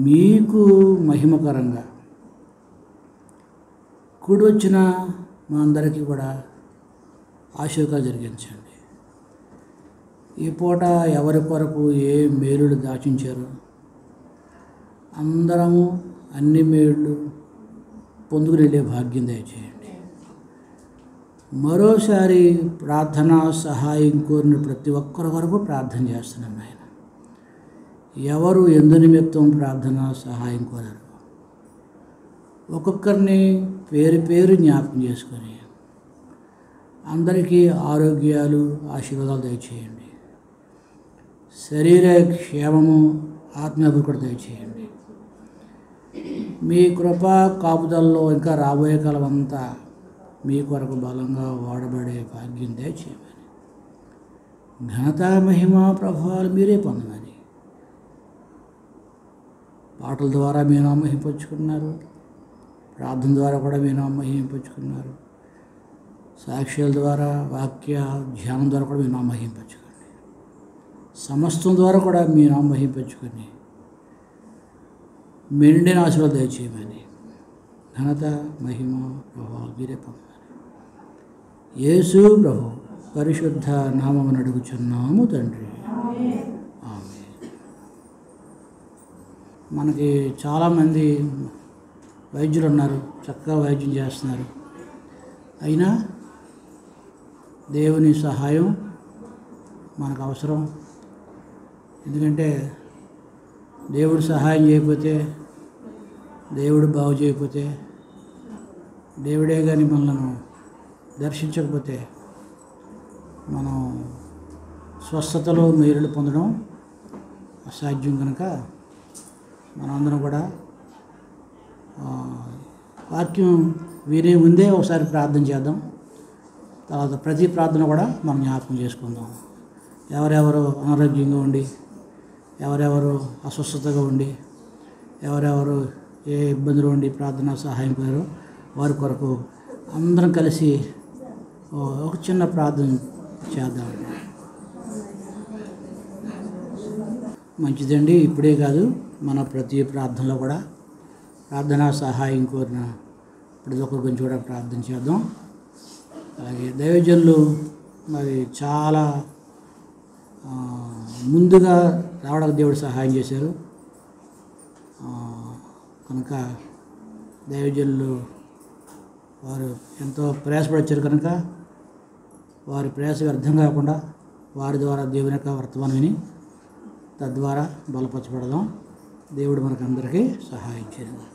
మీకు మహిమకరంగా కూడి వచ్చిన మా అందరికీ కూడా ఆశీర్వాదాలు జరిగించండి. ఈ పూట ఎవరి కొరకు ఏ మేలులు దాచించారో అందరము అన్ని మేళ్ళు పొందుకుని వెళ్ళే భాగ్యం దయచేయండి. మరోసారి ప్రార్థన సహాయం కోరిన ప్రతి ఒక్కరి వరకు ప్రార్థన చేస్తున్నాను నాయన. ఎవరు ఎందు నిమిత్తం ప్రార్థన సహాయం కోరారు ఒక్కొక్కరిని పేరు పేరు జ్ఞాపకం చేసుకొని అందరికీ ఆరోగ్యాలు ఆశీర్వాదాలు దయచేయండి. శరీర క్షేమము ఆత్మీయ కూడా దయచేయండి. మీ కృప కాపుదల్లో ఇంకా రాబోయే కాలం అంతా మీ కొరకు బలంగా వాడబడే భాగ్యం దయచేయమని, ఘనత మహిమ ప్రభావాలు మీరే పొందమని పాటల ద్వారా మీ నామం మహింపరుచుకున్నారు, ప్రార్థన ద్వారా కూడా మీ నామం మహింపరుచుకున్నారు, సాక్ష్యాల ద్వారా వాక్య ధ్యానం ద్వారా కూడా మీ నామం మహింపరుచుకోండి, సమస్తం ద్వారా కూడా మీ నామం మహింపరుచుకొని మెండిన ఆశీర్వాదాలు దయచేయమని, ఘనత మహిమ ప్రభావాలు మీరే పొందమని యేసు ప్రభు పరిశుద్ధ నామమును అడుగుచున్నాము తండ్రి. మనకి చాలామంది వైద్యులు ఉన్నారు, చక్కగా వైద్యం చేస్తున్నారు. అయినా దేవుని సహాయం మనకు అవసరం. ఎందుకంటే దేవుడు సహాయం చేయకపోతే, దేవుడు బాగు చేయకపోతే, దేవుడే కానీ మనల్ని దర్శించకపోతే మనం స్వస్థతలు మేలులు పొందడం అసాధ్యం. కనుక మనందరం కూడా వాక్యం వినే ముందే ఒకసారి ప్రార్థన చేద్దాం. తర్వాత ప్రతి ప్రార్థన కూడా మనం జ్ఞాపకం చేసుకుందాం. ఎవరెవరు అనారోగ్యంగా ఉండి, ఎవరెవరు అస్వస్థతగా ఉండి, ఎవరెవరు ఏ ఇబ్బందులు ఉండి ప్రార్థన సహాయం కోరారో వారి కొరకు అందరం కలిసి ఒక చిన్న ప్రార్థన చేద్దాం. మంచిదండి. ఇప్పుడే కాదు, మన ప్రతి ప్రార్థనలో కూడా ప్రార్థనా సహాయం కోరిన ప్రతి ఒక్కరి గురించి కూడా ప్రార్థన చేద్దాం. అలాగే దైవజనులు మరి చాలా ముందుగా రావడానికి దేవుడు సహాయం చేశారు. కనుక దైవజనులు వారు ఎంతో ప్రయాసపడొచ్చారు. కనుక వారి ప్రయాస వ్యర్థం కాకుండా వారి ద్వారా దేవుని యొక్క వర్తమానం విని తద్వారా బలపరచబడదాం. దేవుడు మనకు అందరికీ సహాయం చేయాలి.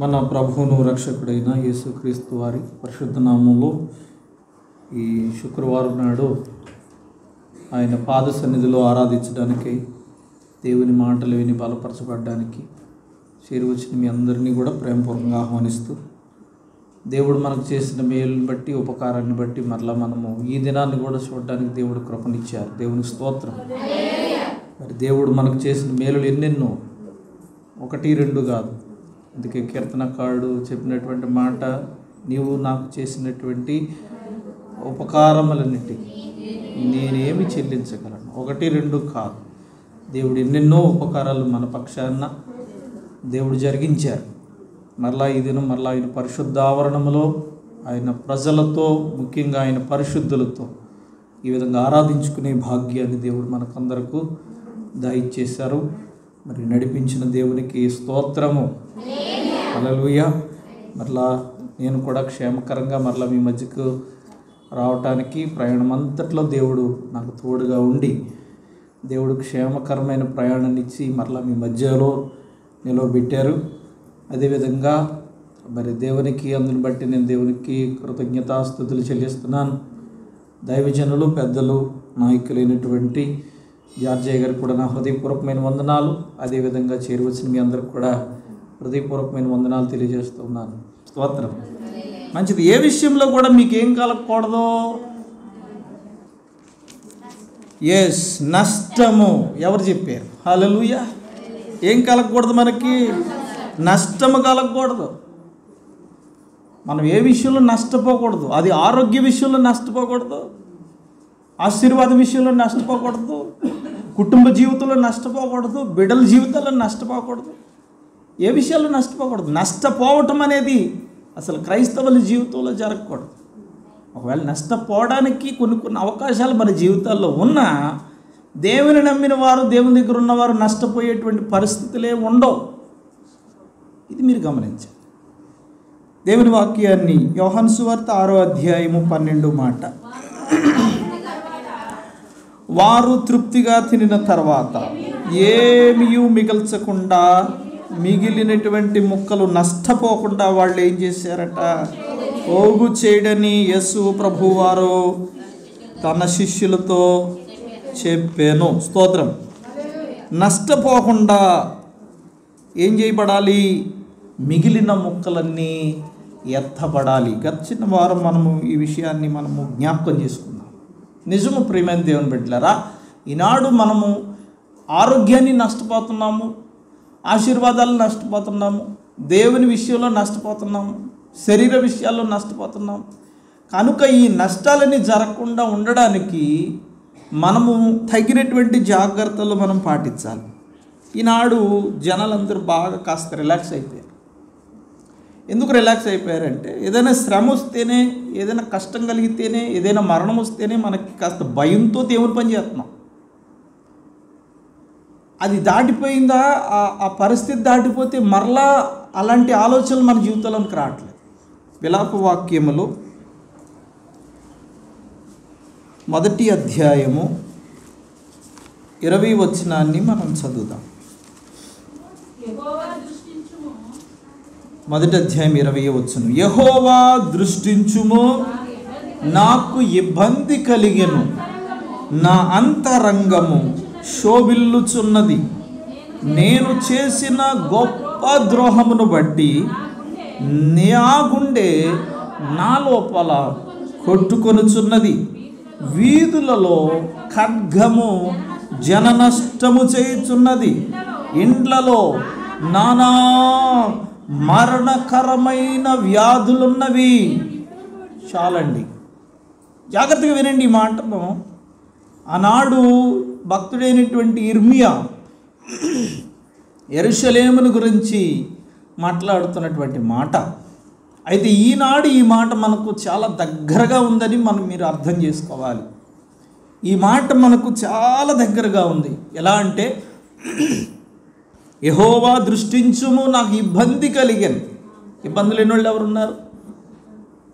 మన ప్రభువును రక్షకుడైన యేసుక్రీస్తు వారి పరిశుద్ధ నామంలో ఈ శుక్రవారం నాడు ఆయన పాద సన్నిధిలో ఆరాధించడానికి, దేవుని మాటలు విని బలపరచబడడానికి చేరువచ్చిన మీ అందరినీ కూడా ప్రేమపూర్వకంగా ఆహ్వానిస్తూ, దేవుడు మనకు చేసిన మేలుని బట్టి, ఉపకారాన్ని బట్టి మరలా మనము ఈ దినాన్ని కూడా చూడడానికి దేవుడు కృపనిచ్చారు. దేవునికి స్తోత్రం. మరి దేవుడు మనకు చేసిన మేలులు ఎన్నెన్నో, 1, 2 కాదు. అందుకే కీర్తనకారుడు చెప్పినటువంటి మాట, నీవు నాకు చేసినటువంటి ఉపకారములన్నిటికీ నేనేమి చెల్లించగలను. 1, 2 కాదు. దేవుడు ఎన్నెన్నో ఉపకారాలు మన పక్షాన దేవుడు జరిగించారు. మరలా ఈ దినం మరలా ఆయన పరిశుద్ధ ఆవరణములో ఆయన ప్రజలతో, ముఖ్యంగా ఆయన పరిశుద్ధులతో ఈ విధంగా ఆరాధించుకునే భాగ్యాన్ని దేవుడు మనకందరకు దయచేశారు. మరి నడిపించిన దేవునికి స్తోత్రము. హల్లెలూయా. మరలా నేను కూడా క్షేమకరంగా మరలా మీ మధ్యకు రావటానికి ప్రయాణం అంతట్లో దేవుడు నాకు తోడుగా ఉండి, దేవుడు క్షేమకరమైన ప్రయాణాన్ని ఇచ్చి మరలా మీ మధ్యలో నిలవబెట్టారు. అదేవిధంగా మరి దేవునికి అందుని బట్టి నేను దేవునికి కృతజ్ఞతాస్తుతులు చెల్లిస్తున్నాను. దైవజనులు, పెద్దలు, నాయకులైనటువంటి జార్జయ్య గారికి కూడా నా హృదయపూర్వకమైన వందనాలు. అదేవిధంగా చేరువచ్చిన మీ అందరికి కూడా హృదయపూర్వకమైన వందనాలు తెలియజేస్తున్నాను. స్తోత్రం. మంచిది. ఏ విషయంలో కూడా మీకు ఏం కలగకూడదు? నష్టము. ఎవరు చెప్పారు? హల్లెలూయా. ఏం కలగకూడదు మనకి? నష్టము కలగకూడదు. మనం ఏ విషయంలో నష్టపోకూడదు. అది ఆరోగ్య విషయంలో నష్టపోకూడదు, ఆశీర్వాద విషయంలో నష్టపోకూడదు, కుటుంబ జీవితంలో నష్టపోకూడదు, బిడ్డల జీవితాల్లో నష్టపోకూడదు, ఏ విషయాల్లో నష్టపోకూడదు. నష్టపోవటం అనేది అసలు క్రైస్తవుల జీవితంలో జరగకూడదు. ఒకవేళ నష్టపోవడానికి కొన్ని అవకాశాలు మన జీవితాల్లో ఉన్నా దేవుని నమ్మిన వారు, దేవుని దగ్గర ఉన్నవారు నష్టపోయేటువంటి పరిస్థితులే ఉండవు. ఇది మీరు గమనించండి. దేవుని వాక్యాన్ని యోహాను సువార్త 6వ అధ్యాయము 12 మాట, వారు తృప్తిగా తినిన తర్వాత ఏమీ మిగల్చకుండా మిగిలినటువంటి ముక్కలు నష్టపోకుండా వాళ్ళు ఏం చేశారట, పోగు చేయడని యేసు ప్రభువారు తన శిష్యులతో చెప్పాను. స్తోత్రం. నష్టపోకుండా ఏం చేయబడాలి, మిగిలిన ముక్కలన్నీ ఎత్తబడాలి. గడిచిన వారం మనము ఈ విషయాన్ని జ్ఞాపకం చేసుకున్నాం. నిజము ప్రియమైన దేవుని బిడ్డలారా, ఈనాడు మనము ఆరోగ్యాన్ని నష్టపోతున్నాము, ఆశీర్వాదాలు నష్టపోతున్నాము, దేవుని విషయంలో నష్టపోతున్నాము, శరీర విషయాల్లో నష్టపోతున్నాము. కనుక ఈ నష్టాలన్నీ జరగకుండా ఉండడానికి మనము తగినటువంటి జాగ్రత్తలు మనం పాటించాలి. ఈనాడు జనాలందరూ బాగా కాస్త రిలాక్స్ అయిపోయారు. ఎందుకు రిలాక్స్ అయిపోయారంటే, ఏదైనా శ్రమ వస్తేనే, ఏదైనా కష్టం కలిగితేనే, ఏదైనా మరణం వస్తేనే మనకి కాస్త భయంతో దేవుని పని చేస్తున్నాం. అది దాటిపోయిందా, ఆ పరిస్థితి దాటిపోతే మరలా అలాంటి ఆలోచనలు మన జీవితంలోకి రావట్లేదు. విలాప వాక్యములు 1వ అధ్యాయము 20వ వచనాన్ని మనం చదువుదాం. 1వ అధ్యాయం 20వ వచనం, యెహోవా దృష్టించుము, నాకు ఇబ్బంది కలిగెను, నా అంతరంగము శోభిల్లుచున్నది, నేను చేసిన గొప్ప ద్రోహమును బట్టి నా గుండె నా లోపల కొట్టుకొనుచున్నది, వీధులలో ఖడ్గము జననష్టము చేయుచున్నది, ఇండ్లలో నానా మరణకరమైన వ్యాధులున్నవి. చాలండి, జాగ్రత్తగా వినండి ఈ మాటను. ఆనాడు భక్తుడైనటువంటి ఇర్మియా యెరూషలేమును గురించి మాట్లాడుతున్నటువంటి మాట. అయితే ఈనాడు ఈ మాట మనకు చాలా దగ్గరగా ఉందని మీరు అర్థం చేసుకోవాలి. ఈ మాట మనకు చాలా దగ్గరగా ఉంది. ఎలా అంటే, యెహోవా దృష్టించుము, నాకు ఇబ్బంది కలిగాను. ఇబ్బంది లేని వాళ్ళు ఎవరున్నారు?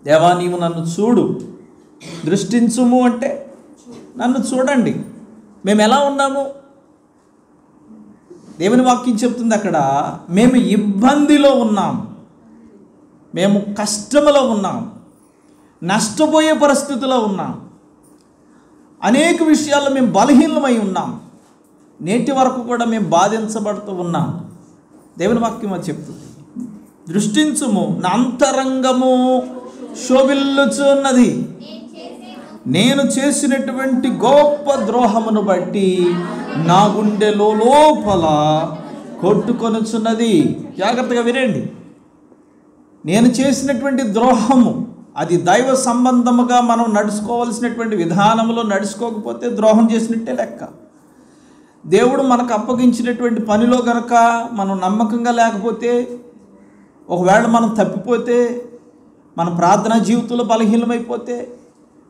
దేవా నీవు నన్ను చూడు. దృష్టించుము అంటే నన్ను చూడండి. మేము ఎలా ఉన్నాము? దేవుని వాక్యం చెప్తుంది అక్కడ, మేము ఇబ్బందిలో ఉన్నాం, మేము కష్టంలో ఉన్నాం, నష్టపోయే పరిస్థితిలో ఉన్నాం, అనేక విషయాల్లో మేము బలహీనమై ఉన్నాం, నేటి వరకు కూడా మేము బాధించబడుతూ ఉన్నాం. దేవుని వాక్యం అది చెప్తుంది. దృష్టించుము, నా అంతరంగము శోభిల్లుచున్నది, నేను చేసినటువంటి గొప్ప ద్రోహమును బట్టి నా గుండెలో లోపల కొట్టుకొనుచున్నది. జాగ్రత్తగా వినండి. నేను చేసినటువంటి ద్రోహము, అది దైవ సంబంధముగా మనం నడుచుకోవాల్సినటువంటి విధానంలో నడుచుకోకపోతే ద్రోహం చేసినట్టే లెక్క. దేవుడు మనకు అప్పగించినటువంటి పనిలో కనుక మనం నమ్మకంగా లేకపోతే, ఒకవేళ మనం తప్పిపోతే, మన ప్రార్థనా జీవితంలో బలహీనమైపోతే,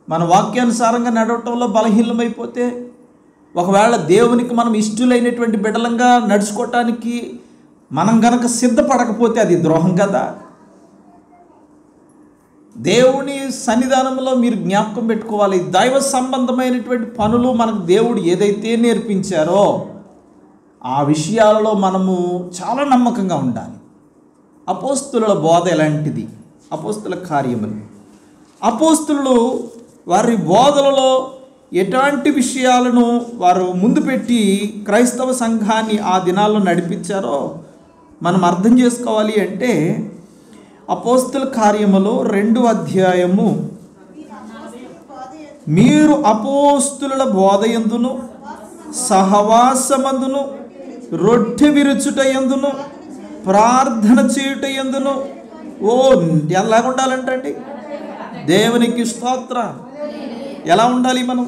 మన వాక్యానుసారంగా నడవటంలో బలహీనమైపోతే, ఒకవేళ దేవునికి మనం ఇష్టలైనటువంటి బిడ్డలంగా నడుచుకోవటానికి మనం గనక సిద్ధపడకపోతే అది ద్రోహం కదా. దేవుని సన్నిధానంలో మీరు జ్ఞాపకం పెట్టుకోవాలి, దైవ సంబంధమైనటువంటి పనులు మనకు దేవుడు ఏదైతే నేర్పించారో ఆ విషయాలలో మనము చాలా నమ్మకంగా ఉండాలి. అపోస్తుల బోధ ఎలాంటిది? అపోస్తుల కార్యములు, అపోస్తులు వారి బోధలలో ఎటువంటి విషయాలను వారు ముందు పెట్టి క్రైస్తవ సంఘాన్ని ఆ దినాల్లో నడిపించారో మనం అర్థం చేసుకోవాలి. అంటే అపోస్తుల కార్యములో 2వ అధ్యాయము, మీరు అపోస్తుల బోధయందును సహవాసమందును రొట్టె విరుచుట యందును ప్రార్థన చేయుట యందును. ఎలా ఉండాలంటే దేవునికి స్తోత్రం. ఎలా ఉండాలి మనం?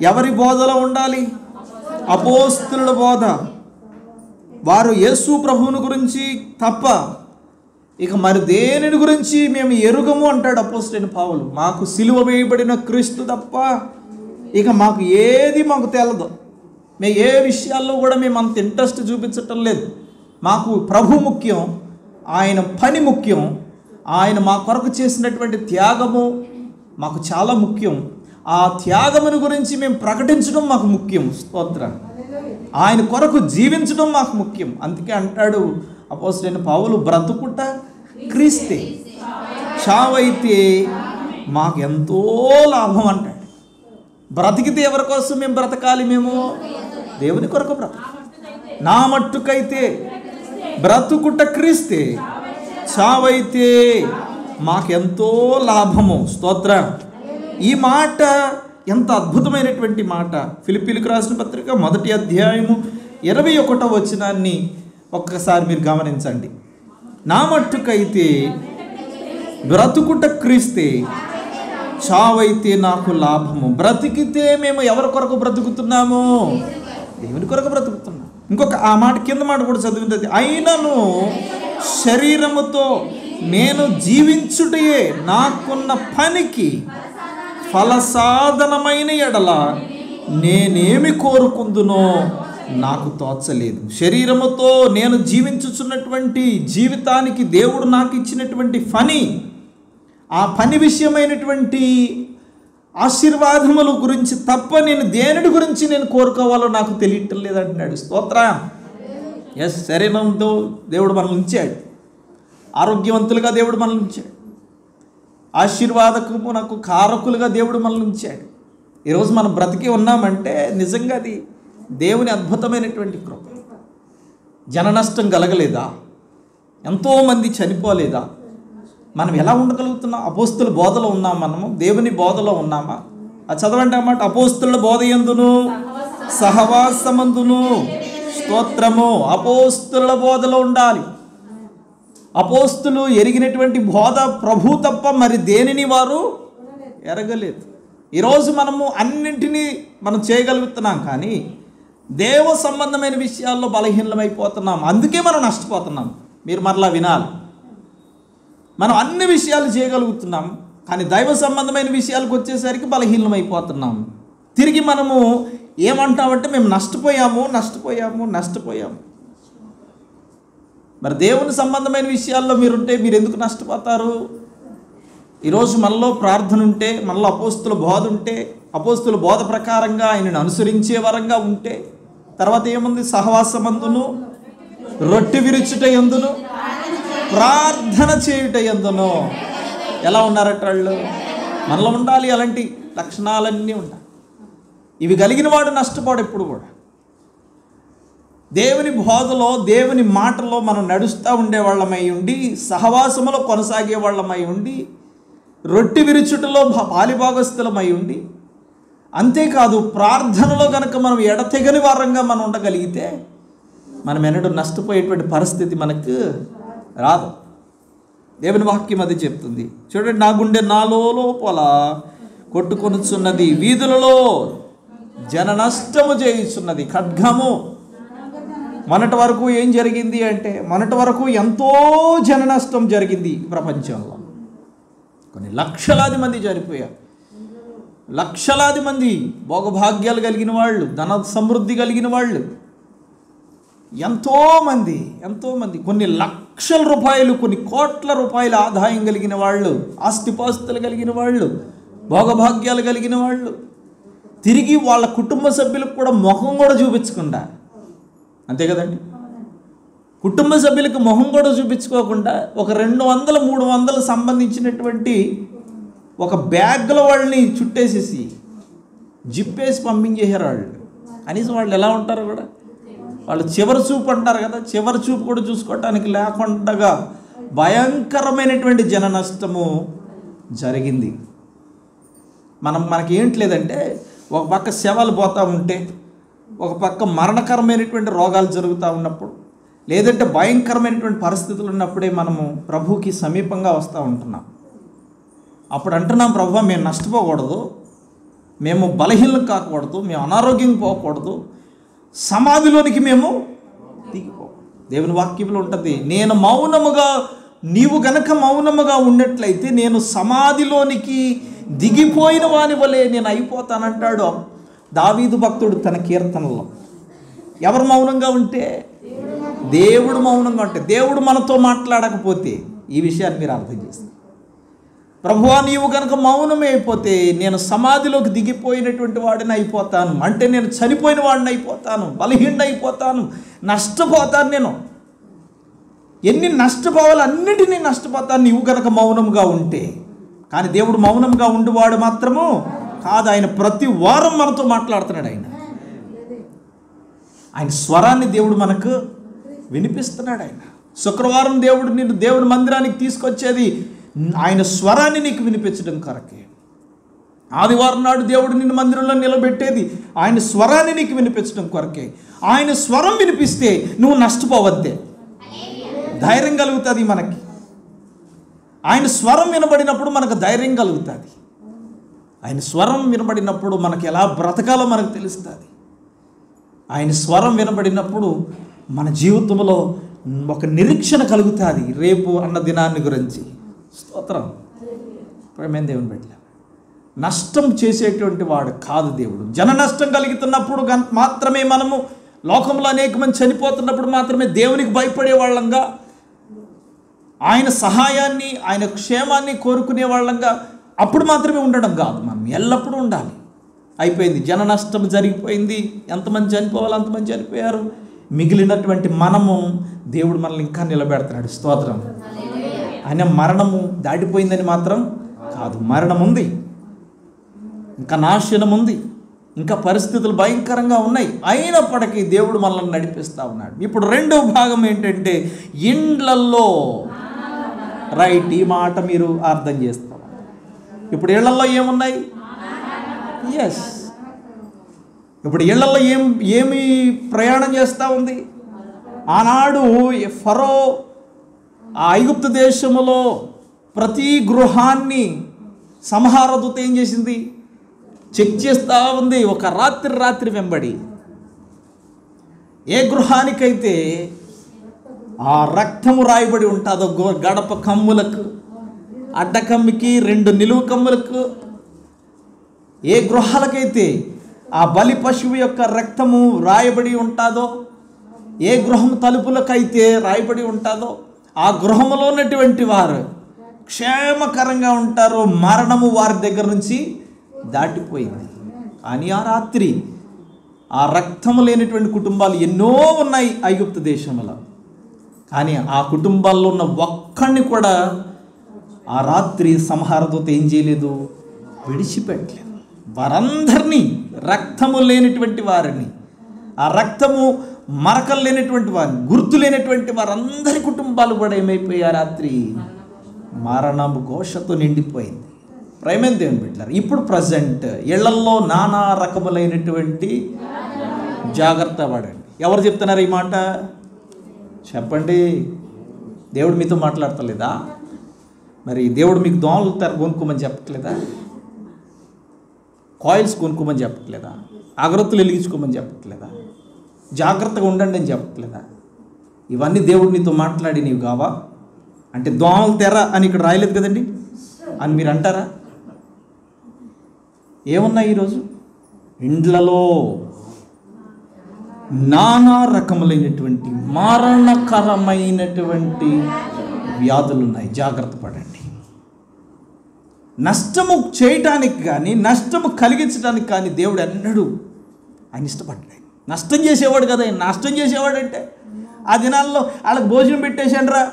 ఎవరి బోధలో ఉండాలి? అపోస్తలుల బోధ. వారు యేసు ప్రభువుని గురించి తప్ప ఇక మరి దేనిని గురించి మేము ఎరుగము అంటాడు అపోస్తలుడైన పౌలు. మాకు సిలువ వేయబడిన క్రీస్తు తప్ప ఇక మాకు ఏది మాకు తెలదు. మేము ఏ విషయాల్లో కూడా మేము అంత ఇంట్రెస్ట్ చూపించటం లేదు. మాకు ప్రభు ముఖ్యం, ఆయన పని ముఖ్యం, ఆయన మా కొరకు చేసినటువంటి త్యాగము మాకు చాలా ముఖ్యం. ఆ త్యాగమును గురించి మేము ప్రకటించడం మాకు ముఖ్యం. స్తోత్రం. ఆయన కొరకు జీవించడం మాకు ముఖ్యం. అందుకే అంటాడు అపోస్తలుడైన పౌలు, బ్రతుకుట క్రీస్తే, చావైతే మాకు ఎంతో లాభం అంటాడు. బ్రతికితే ఎవరి కోసం మేము బ్రతకాలి? మేము దేవుని కొరకు బ్రతకాలి. నా మట్టుకైతే బ్రతుకుట క్రీస్తే, చావైతే మాకెంతో లాభము. స్తోత్రం. ఈ మాట ఎంత అద్భుతమైనటువంటి మాట. ఫిలిప్పీలకు రాసిన పత్రిక 1వ అధ్యాయము 21వ వచనాన్ని ఒక్కసారి మీరు గమనించండి. నా మట్టుకైతే బ్రతుకుట క్రీస్తే, చావైతే నాకు లాభము. బ్రతికితే మేము ఎవరి కొరకు బ్రతుకుతున్నాము? దేవుని కొరకు బ్రతుకుతున్నాం. ఇంకొక ఆ మాట కింద మాట కూడా చదివింది, అయినను శరీరముతో నేను జీవించుటయే నాకున్న పనికి ఫలసాధనమైన ఎడల నేనేమి కోరుకుందునో నాకు తోచలేదు. శరీరముతో నేను జీవించుచున్నటువంటి జీవితానికి దేవుడు నాకు ఇచ్చినటువంటి పని, ఆ పని విషయమైనటువంటి ఆశీర్వాదముల గురించి తప్ప నేను దేనిటి గురించి నేను కోరుకోవాలో నాకు తెలియటం లేదంటున్నాడు. స్తోత్రం. ఎస్, శరీరంతో దేవుడు మనల్ని ఉంచాడు, ఆరోగ్యవంతులుగా దేవుడు మనల్ని ఉంచాడు, ఆశీర్వాదకము నాకు కారకులుగా దేవుడు మనల్ని ఉంచాడు. ఈరోజు మనం బ్రతికి ఉన్నామంటే నిజంగా అది దేవుని అద్భుతమైనటువంటి కృప. జన నష్టం కలగలేదా? ఎంతోమంది చనిపోలేదా? మనం ఎలా ఉండగలుగుతున్నాం? అపోస్తుల బోధలో ఉన్నాం, మనము దేవుని బోధలో ఉన్నామా? అది చదవండి అన్నమాట. అపోస్తుల బోధ యందును సహవాసమందును. స్తోత్రము. అపోస్తుల బోధలో ఉండాలి. అపోస్తులు ఎరిగినటువంటి బోధ ప్రభు తప్ప మరి దేనిని వారు ఎరగలేదు. ఈరోజు మనము అన్నింటినీ మనం చేయగలుగుతున్నాం, కానీ దేవ సంబంధమైన విషయాల్లో బలహీనమైపోతున్నాం. అందుకే మనం నష్టపోతున్నాం. మీరు మరలా వినాలి. మనం అన్ని విషయాలు చేయగలుగుతున్నాం, కానీ దైవ సంబంధమైన విషయాలకు వచ్చేసరికి బలహీనమైపోతున్నాం. తిరిగి మనము ఏమంటామంటే మేము నష్టపోయాము. మరి దేవుని సంబంధమైన విషయాల్లో మీరుంటే మీరు ఎందుకు నష్టపోతారు? ఈరోజు మనలో ప్రార్థన ఉంటే, మనలో అపోస్తుల బోధ ఉంటే, అపోస్తుల బోధ ప్రకారంగా ఆయనను అనుసరించే వరంగా ఉంటే, తర్వాత ఏముంది? సహవాసమందును, రొట్టె విరుచుట యందును, ప్రార్థన చేయుట యందును. ఎలా ఉన్నారట వాళ్ళు? మనలో ఉండాలి అలాంటి లక్షణాలన్నీ ఉండాలి. ఇవి కలిగిన వాడు నష్టపోడు ఎప్పుడు కూడా. దేవుని బోధలో, దేవుని మాటలో మనం నడుస్తూ ఉండేవాళ్ళమై ఉండి, సహవాసములో కొనసాగే వాళ్ళమై ఉండి, రొట్టె విరుచుటలో పాలిభాగస్తులమై ఉండి, అంతేకాదు ప్రార్థనలో కనుక మనం ఎడతెగని వారంగా మనం ఉండగలిగితే మనం ఎన్నడూ నష్టపోయేటువంటి పరిస్థితి మనకు రాదు. దేవుని వాక్యం అది చెప్తుంది. చూడండి, నా గుండె నాలో లోపల కొట్టుకొనుచున్నది, వీధులలో జన నష్టము చేయుచున్నది ఖడ్గము. మొన్నటి వరకు ఏం జరిగింది అంటే, మొన్నటి వరకు ఎంతో జన నష్టం జరిగింది ప్రపంచంలో. కొన్ని లక్షలాది మంది చనిపోయారు. లక్షలాది మంది భోగభాగ్యాలు కలిగిన వాళ్ళు, ధన సమృద్ధి కలిగిన వాళ్ళు ఎంతోమంది, కొన్ని లక్షల రూపాయలు, కొన్ని కోట్ల రూపాయల ఆదాయం కలిగిన వాళ్ళు, ఆస్తిపాస్తులు కలిగిన వాళ్ళు, భోగభాగ్యాలు కలిగిన వాళ్ళు తిరిగి వాళ్ళ కుటుంబ సభ్యులకు కూడా ముఖం కూడా చూపించకుండా, అంతే కదండి, కుటుంబ సభ్యులకు మొహం కూడా చూపించుకోకుండా ఒక 200-300 సంబంధించినటువంటి ఒక బ్యాగ్లో వాళ్ళని చుట్టేసేసి జిప్పేసి పంపించేసారు వాళ్ళు. కనీసం వాళ్ళు ఎలా ఉంటారో కూడా, వాళ్ళు చివరి చూపు అంటారు కదా, చివరి చూపు కూడా చూసుకోవటానికి లేకుండా భయంకరమైనటువంటి జన నష్టము జరిగింది. మనకి ఏంటి లేదంటే, ఒక పక్క శవాలు పోతూ ఉంటే, ఒక పక్క మరణకరమైనటువంటి రోగాలు జరుగుతూ ఉన్నప్పుడు, లేదంటే భయంకరమైనటువంటి పరిస్థితులు ఉన్నప్పుడే మనము ప్రభువుకి సమీపంగా వస్తూ ఉంటున్నాం. అప్పుడు అంటున్నాం, ప్రభువా మేము నష్టపోకూడదు, మేము బలహీనం కాకూడదు, మేము అనారోగ్యం పోకూడదు, సమాధిలోనికి మేము దిగిపోకూడదు. దేవుని వాక్యంలో ఉంటుంది, నీవు గనక మౌనముగా ఉన్నట్లయితే నేను సమాధిలోనికి దిగిపోయిన వాని వలె నేను అయిపోతానంటాడు దావీదు భక్తుడు తన కీర్తనలో. ఎవరు మౌనంగా ఉంటే? దేవుడు మౌనంగా ఉంటే. దేవుడు మనతో మాట్లాడకపోతే ఈ విషయాన్ని మీరు అర్థం చేస్తారు. ప్రభువా నీవు కనుక మౌనమే అయిపోతే నేను సమాధిలోకి దిగిపోయినటువంటి వాడిని అయిపోతాను, అంటే నేను చనిపోయిన వాడిని అయిపోతాను, బలహీన అయిపోతాను, నష్టపోతాను. నేను ఎన్ని నష్టపోవాలి అన్నిటినీ నష్టపోతాను నీవు కనుక మౌనంగా ఉంటే. కానీ దేవుడు మౌనంగా ఉండేవాడు మాత్రము కాదు. ఆయన ప్రతి వారం మనతో మాట్లాడుతున్నాడు. ఆయన స్వరాన్ని దేవుడు మనకు వినిపిస్తున్నాడు. ఆయన శుక్రవారం దేవుడు నిన్ను దేవుడి మందిరానికి తీసుకొచ్చేది ఆయన స్వరాన్ని నీకు వినిపించడం కొరకే. ఆదివారం నాడు దేవుడు నిన్ను మందిరంలో నిలబెట్టేది ఆయన స్వరాన్ని నీకు వినిపించడం కొరకే. ఆయన స్వరం వినిపిస్తే నువ్వు నష్టపోవద్దే, ధైర్యం కలుగుతుంది మనకి. ఆయన స్వరం వినబడినప్పుడు మనకు ధైర్యం కలుగుతుంది. ఆయన స్వరం వినబడినప్పుడు మనకు ఎలా బ్రతకాలో మనకు తెలుస్తుంది. ఆయన స్వరం వినబడినప్పుడు మన జీవితంలో ఒక నిరీక్షణ కలుగుతుంది రేపు అన్న దినాన్ని గురించి. స్తోత్రం. ప్రేమైన దేవుని బిడ్డలారా, నష్టం చేసేటువంటి వాడు కాదు దేవుడు. జన నష్టం కలుగుతున్నప్పుడు మాత్రమే మనము, లోకంలో అనేక మంది చనిపోతున్నప్పుడు మాత్రమే దేవునికి భయపడే వాళ్ళంగా, ఆయన సహాయాన్ని ఆయన క్షేమాన్ని కోరుకునే వాళ్ళంగా అప్పుడు మాత్రమే ఉండడం కాదు, మనం ఎల్లప్పుడూ ఉండాలి. అయిపోయింది, జన నష్టం జరిగిపోయింది, ఎంతమంది చనిపోవాలి అంతమంది చనిపోయారు, మిగిలినటువంటి మనము దేవుడు మనల్ని ఇంకా నిలబెడుతున్నాడు. స్తోత్రం. ఆయన మరణము దాటిపోయిందని మాత్రం కాదు, మరణం ఉంది, ఇంకా నాశనం ఉంది, ఇంకా పరిస్థితులు భయంకరంగా ఉన్నాయి. అయినప్పటికీ దేవుడు మనల్ని నడిపిస్తూ ఉన్నాడు. ఇప్పుడు రెండవ భాగం ఏంటంటే ఇండ్లల్లో. రైట్, ఈ మాట మీరు అర్థం చేస్తారు. ఇప్పుడు ఇళ్లల్లో ఏమున్నాయి? ఎస్, ఇప్పుడు ఇళ్లలో ఏమి ప్రయాణం చేస్తూ ఉంది? ఆనాడు ఫరో ఆ ఐగుప్తు దేశములో ప్రతి గృహాన్ని సంహార దూత ఏం చేసింది? చెక్ చేస్తూ ఉంది ఒక రాత్రి వెంబడి. ఏ గృహానికైతే ఆ రక్తము రాయబడి ఉంటుందో గడప కమ్ములకు, అడ్డకమ్మికి, 2 నిలువు కమ్ములకు, ఏ గృహాలకైతే ఆ బలి పశువు యొక్క రక్తము రాయబడి ఉంటుందో, ఏ గృహం తలుపులకైతే రాయబడి ఉంటుందో ఆ గృహంలో ఉన్నటువంటి వారు క్షేమకరంగా ఉంటారు, మరణము వారి దగ్గర నుంచి దాటిపోయింది. కానీ ఆ రాత్రి ఆ రక్తము లేనటువంటి కుటుంబాలు ఎన్నో ఉన్నాయి ఐగుప్తు దేశంలో. కానీ ఆ కుటుంబాల్లో ఉన్న ఒక్కడిని కూడా ఆ రాత్రి సంహారదూత ఏం చేయలేదు? విడిచిపెట్టలేదు. వారందరినీ, రక్తము లేనటువంటి వారిని, ఆ రక్తము మరకలు లేనటువంటి వారిని, గుర్తు లేనటువంటి వారందరి కుటుంబాలు కూడా ఏమైపోయి ఆ రాత్రి మరణము ఘోషతో నిండిపోయింది. ప్రేమైన దేవుని బిడ్డలారా, ఇప్పుడు ప్రజెంట్ ఇళ్లల్లో నానా రకములైనటువంటి జాగ్రత్త పడండి. ఎవరు చెప్తున్నారు ఈ మాట? చెప్పండి. దేవుడు మీతో మాట్లాడతలేదా? మరి దేవుడు మీకు దోమలు కొనుక్కోమని చెప్పట్లేదా? కాయిల్స్ కొనుక్కోమని చెప్పట్లేదా? అగరత్తులు వెలిగించుకోమని చెప్పట్లేదా? జాగ్రత్తగా ఉండండి అని చెప్పట్లేదా? ఇవన్నీ దేవుడు నీతో మాట్లాడి నీవు కావా? అంటే దోమలు తెర అని ఇక్కడ రాయలేదు కదండి అని మీరు అంటారా? ఏమున్నాయి ఈరోజు ఇండ్లలో? నానా రకములైనటువంటి మరణకరమైనటువంటి వ్యాధులు ఉన్నాయి. జాగ్రత్త పడండి. నష్టము చేయటానికి కానీ, నష్టము కలిగించడానికి కానీ దేవుడు ఎన్నడూ ఆయన ఇష్టపడ్డాడు. నష్టం చేసేవాడు కదా ఆయన. నష్టం చేసేవాడు అంటే ఆ దినాల్లో వాళ్ళకి భోజనం పెట్టేశాండ్రా,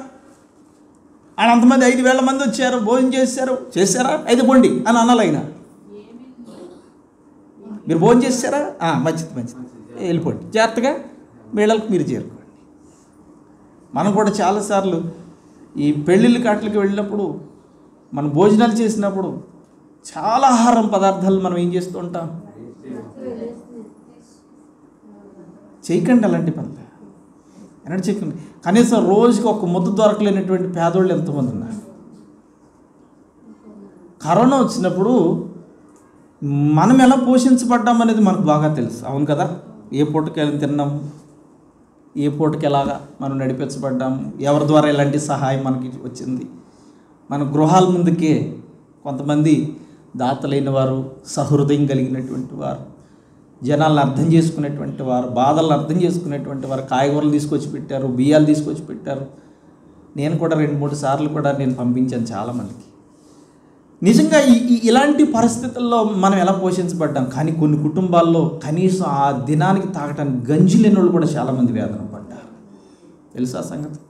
ఆయన అంతమంది 5,000 మంది వచ్చారు, భోజనం చేశారా? అయితే పోండి అని అనాలి ఆయన. మీరు భోజనం చేశారా? మంచిది, వెళ్ళిపోండి, జాగ్రత్తగా వీళ్ళకి మీరు చేరుకోండి. మనం కూడా చాలాసార్లు ఈ పెళ్ళిళ్ళ కాట్లకి వెళ్ళినప్పుడు, మనం భోజనాలు చేసినప్పుడు చాలా ఆహారం పదార్థాలు మనం ఏం చేస్తూ ఉంటాం? చేయకండి అలాంటి పనులు. ఎన్నడూ చెక్కింది. కనీసం రోజుకి ఒక ముద్ద దొరకలేనటువంటి పేదోళ్ళు ఎంతమంది ఉన్నారు. కరోనా వచ్చినప్పుడు మనం ఎలా పోషించబడ్డాం అనేది మనకు బాగా తెలుసు, అవును కదా. ఏ పూటకి ఎలా తిన్నాం, ఏ పూటకి ఎలాగా మనం నడిపించబడ్డాము, ఎవరి ద్వారా ఎలాంటి సహాయం మనకి వచ్చింది. మన గృహాల ముందుకే కొంతమంది దాతలైన వారు, సహృదయం కలిగినటువంటి వారు, జనాలను అర్థం చేసుకునేటువంటి వారు, బాధలను అర్థం చేసుకునేటువంటి వారు కాయగూరలు తీసుకొచ్చి పెట్టారు, బియ్యాలు తీసుకొచ్చి పెట్టారు. నేను కూడా 2-3 సార్లు కూడా నేను పంపించాను చాలామందికి. నిజంగా ఇలాంటి పరిస్థితుల్లో మనం ఎలా పోషించబడ్డాం. కానీ కొన్ని కుటుంబాల్లో కనీసం ఆ దినానికి తాగటానికి గంజి లేని వాళ్ళు కూడా చాలామంది వేదన పడ్డారు. తెలుసా సంగతి?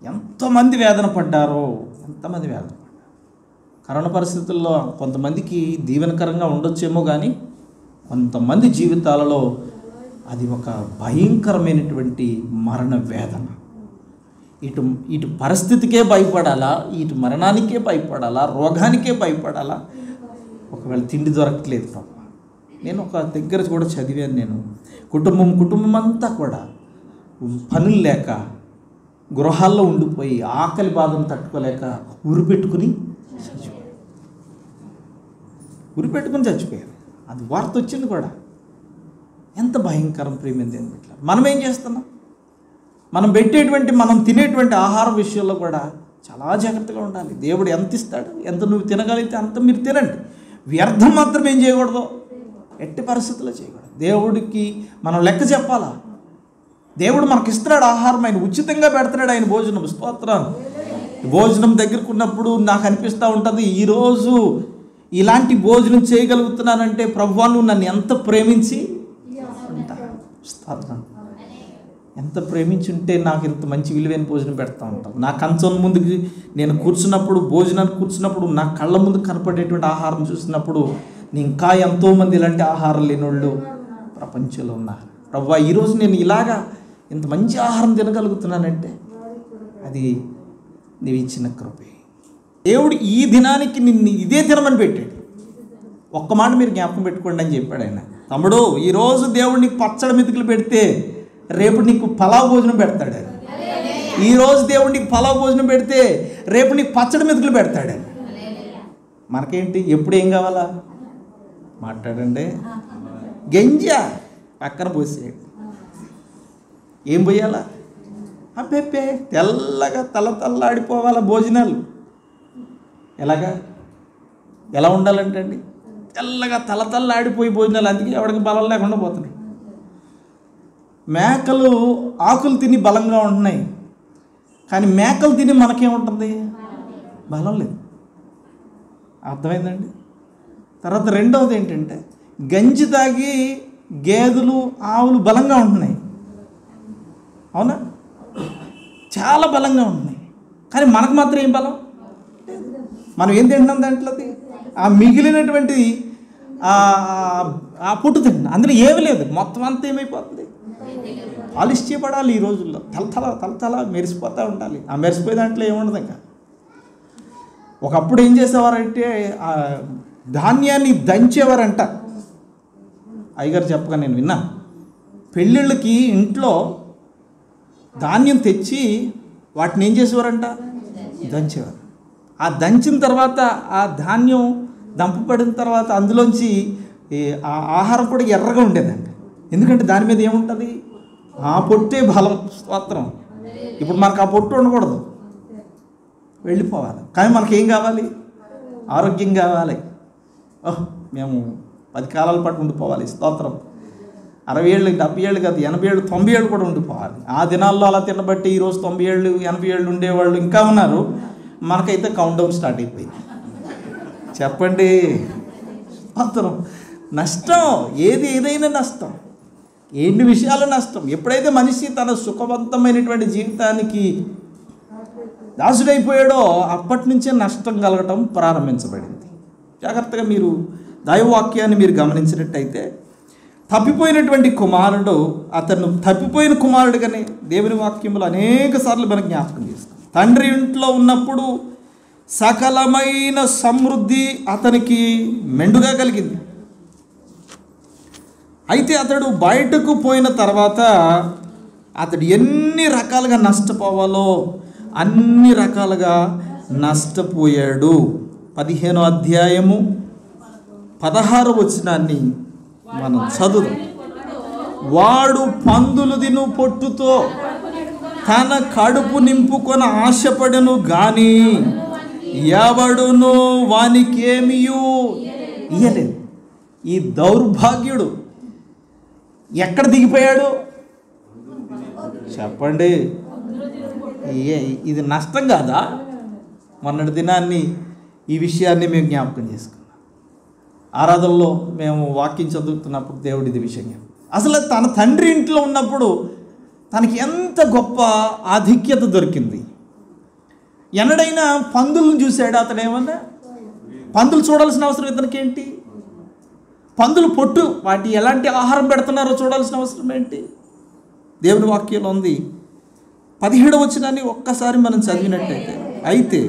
ఎంతమంది వేదన పడ్డారో, ఎంతమంది వేదన పడ్డారు. కరోనా పరిస్థితుల్లో కొంతమందికి దీవెనకరంగా ఉండొచ్చేమో, కానీ కొంతమంది జీవితాలలో అది ఒక భయంకరమైనటువంటి మరణ వేదన. ఇటు పరిస్థితికే భయపడాలా, ఇటు మరణానికే భయపడాలా, రోగానికే భయపడాలా. ఒకవేళ తిండి దొరకట్లేదు పాప. నేను ఒక దగ్గర కూడా చదివాను. నేను కుటుంబం అంతా కూడా పనులు లేక గృహాల్లో ఉండిపోయి ఆకలి బాధను తట్టుకోలేక ఉరిపెట్టుకుని చచ్చిపోయారు. అది వార్త వచ్చింది కూడా. ఎంత భయంకరం ప్రేమింది అని పెట్టారు. మనం ఏం చేస్తున్నాం? మనం తినేటువంటి ఆహారం విషయంలో కూడా చాలా జాగ్రత్తగా ఉండాలి. దేవుడు ఎంత ఇస్తాడు, ఎంత నువ్వు తినగలిగితే అంత మీరు తినండి. వ్యర్థం మాత్రం ఏం చేయకూడదు, ఎట్టి పరిస్థితుల్లో చేయకూడదు. దేవుడికి మనం లెక్క చెప్పాలా. దేవుడు మనకి ఇస్తున్నాడు ఆహారం, ఆయన ఉచితంగా పెడుతున్నాడు ఆయన భోజనం. స్తోత్రం. భోజనం దగ్గరకు ఉన్నప్పుడు నాకు అనిపిస్తూ ఉంటుంది, ఈరోజు ఇలాంటి భోజనం చేయగలుగుతున్నానంటే ప్రభువా నువ్వు నన్ను ఎంత ప్రేమించి ఉంటా. స్తోత్రం. ఎంత ప్రేమించుంటే నాకు ఇంత మంచి విలువైన భోజనం పెడతా ఉంటాం. నా కంచం ముందుకి నేను భోజనానికి కూర్చున్నప్పుడు నా కళ్ళ ముందు కనపడేటువంటి ఆహారం చూసినప్పుడు ఇంకా ఎంతోమంది ఇలాంటి ఆహారం లేని వాళ్ళు ప్రపంచంలో ఉన్నారు. ప్రభువా ఈరోజు నేను ఇలాగా ఇంత మంచి ఆహారం తినగలుగుతున్నానంటే అది నీవు ఇచ్చిన కృపే. దేవుడు ఈ దినానికి నిన్ను ఇదే తినమని పెట్టాడు. ఒక్క మాట మీరు జ్ఞాపకం పెట్టుకోండి అని చెప్పాడు ఆయన. తమ్ముడు, ఈరోజు దేవుడు నీకు పచ్చడి మెతుకులు పెడితే రేపు నీకు పలావ్ భోజనం పెడతాడు. ఈరోజు దేవుడు నీకు పలావ్ భోజనం పెడితే రేపు నీకు పచ్చడి మెతుకులు పెడతాడు. మనకేంటి, ఎప్పుడు ఏం కావాలా మాట్లాడండి. గంజా పక్కన పోసేయండి. ఏం పోయాలా? అబ్బెప్పే తెల్లగా తల్లడిపోవాలా భోజనాలు. ఎలా ఉండాలంటే అండి, తెల్లగా తల్లడిపోయి భోజనాలు. అందుకే ఎవరికి బలం లేకుండా పోతున్నాయి. మేకలు ఆకులు తిని బలంగా ఉంటున్నాయి, కానీ మేకలు తిని మనకేముంటుంది? బలం లేదు. అర్థమైందండి? తర్వాత రెండవది ఏంటంటే, గంజి తాగి గేదెలు ఆవులు బలంగా ఉంటున్నాయి, అవునా? చాలా బలంగా ఉంటున్నాయి, కానీ మనకు మాత్రం ఏం బలం? మనం ఏం తింటున్నాం దాంట్లోది? ఆ మిగిలినటువంటి ఆ పుట్టు తింటున్నాం, అందులో ఏమీ లేదు. మొత్తం అంతా ఏమైపోతుంది? పాలిష్ చేయబడాలి. ఈ రోజుల్లో తలతల మెరిసిపోతూ ఉండాలి. ఆ మెరిసిపోయే దాంట్లో ఏముండదు. ఇంకా ఒకప్పుడు ఏం చేసేవారంటే ఆ ధాన్యాన్ని దంచేవారంట. అయ్యగారు చెప్పగా నేను విన్నా. పెళ్ళిళ్ళకి ఇంట్లో ధాన్యం తెచ్చి వాటిని ఏం చేసేవారంట? దంచేవారు. ఆ దంచిన తర్వాత ఆ ధాన్యం దంపబడిన తర్వాత అందులోంచి ఆ ఆహారం కూడా ఎర్రగా ఉండేదండి. ఎందుకంటే దాని మీద ఏముంటుంది? ఆ పొట్టే బలం. స్తోత్రం. ఇప్పుడు మనకు ఆ పొట్టు ఉండకూడదు, వెళ్ళిపోవాలి. కానీ మనకేం కావాలి? ఆరోగ్యం కావాలి. మేము 10 కాలాల పాటు ఉండిపోవాలి. స్తోత్రం. 60 ఏళ్ళు, 70 ఏళ్ళు కాదు, 80 ఏళ్ళు, 90 ఏళ్ళు కూడా ఉండిపోవాలి. ఆ దినాల్లో అలా తినబట్టి ఈరోజు 90 ఏళ్ళు, 80 ఏళ్ళు ఉండేవాళ్ళు ఇంకా ఉన్నారు. మనకైతే కౌంట్ డౌన్ స్టార్ట్ అయిపోయింది. చెప్పండి. స్తోత్రం. నష్టం. ఏదైనా నష్టం. ఎన్ని విషయాలు నష్టం. ఎప్పుడైతే మనిషి తన సుఖవంతమైనటువంటి జీవితానికి దాసుడైపోయాడో అప్పటి నుంచే నష్టం కలగటం ప్రారంభించబడింది. జాగ్రత్తగా మీరు దైవవాక్యాన్ని మీరు గమనించినట్టయితే, తప్పిపోయినటువంటి కుమారుడు, అతను తప్పిపోయిన కుమారుడుగానే దేవుని వాక్యంలో అనేక సార్లు మనకు జ్ఞాపకం చేస్తాం. తండ్రి ఇంట్లో ఉన్నప్పుడు సకలమైన సమృద్ధి అతనికి మెండుగా కలిగింది. అయితే అతడు బయటకు పోయిన తర్వాత అతడు ఎన్ని రకాలుగా నష్టపోవాలో అన్ని రకాలుగా నష్టపోయాడు. 15వ అధ్యాయము 16వ వచనాన్ని మనం చదువు. వాడు పందులు తిను పొట్టుతో తన కడుపు నింపుకొని ఆశపడను గాని ఎవడును వానికేమియూ ఇయ్యలేదు. ఈ దౌర్భాగ్యుడు ఎక్కడ దిగిపోయాడు చెప్పండి? ఇది నష్టం కాదా? మొన్నటి దినాన్ని ఈ విషయాన్ని మేము జ్ఞాపకం చేసుకున్నాం. ఆరాధనలో మేము వాక్యం చదువుతున్నప్పుడు దేవుడి ఇది విషయం, అసలు తన తండ్రి ఇంట్లో ఉన్నప్పుడు తనకి ఎంత గొప్ప ఆధిక్యత దొరికింది. ఎన్నడైనా పందులను చూశాడు అతడు? ఏమన్నా పందులు చూడాల్సిన అవసరం ఇతనికి ఏంటి? పందులు పొట్టు వాటి ఎలాంటి ఆహారం పెడుతున్నారో చూడాల్సిన అవసరం ఏంటి? దేవుని వాక్యంలో ఉంది. 17వ వచనాన్ని ఒక్కసారి మనం చదివినట్టయితే, అయితే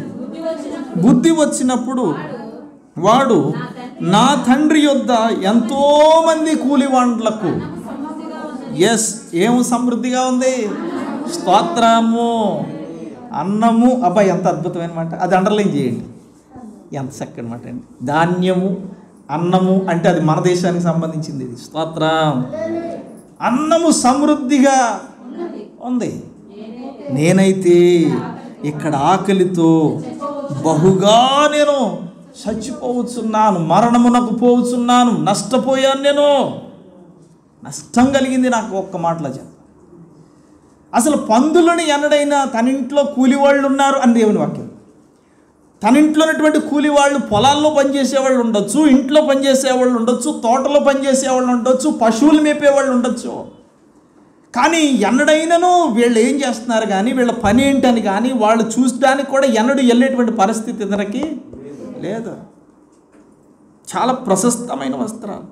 బుద్ధి వచ్చినప్పుడు వాడు నా తండ్రి యొద్ద ఎంతోమంది కూలివాండ్లకు ఏం సమృద్ధిగా ఉంది, స్తోత్రము, అన్నము. అబ్బాయి ఎంత అద్భుతమైన మాట, అది అండర్లైన్ చేయండి, ఎంత చక్కని మాట అండి. ధాన్యము, అన్నము అంటే అది మన దేశానికి సంబంధించింది. ఇది స్తోత్రం. అన్నము సమృద్ధిగా ఉంది. నేనైతే ఇక్కడ ఆకలితో బహుగా నేను చచ్చిపోవచ్చున్నాను, మరణమునకు పోవచ్చున్నాను, నష్టపోయాను, నేను నష్టం కలిగింది నాకు. ఒక్క మాటలో చెప్ప, అసలు పందులని ఎన్నడైనా తన ఇంట్లో కూలివాళ్ళు ఉన్నారు అని దేవుని వాక్యం. తన ఇంట్లో ఉన్నటువంటి కూలివాళ్ళు పొలాల్లో పనిచేసేవాళ్ళు ఉండొచ్చు, ఇంట్లో పనిచేసేవాళ్ళు ఉండొచ్చు, తోటలో పనిచేసేవాళ్ళు ఉండొచ్చు, పశువులు మేపేవాళ్ళు ఉండొచ్చు. కానీ ఎన్నడైనాను వీళ్ళు ఏం చేస్తున్నారు కానీ వీళ్ళ పని ఏంటని కానీ వాళ్ళు చూసడానికి కూడా ఎన్నడూ వెళ్ళేటువంటి పరిస్థితి ఇతనికి లేదు. చాలా ప్రశస్తమైన వస్త్రాలు.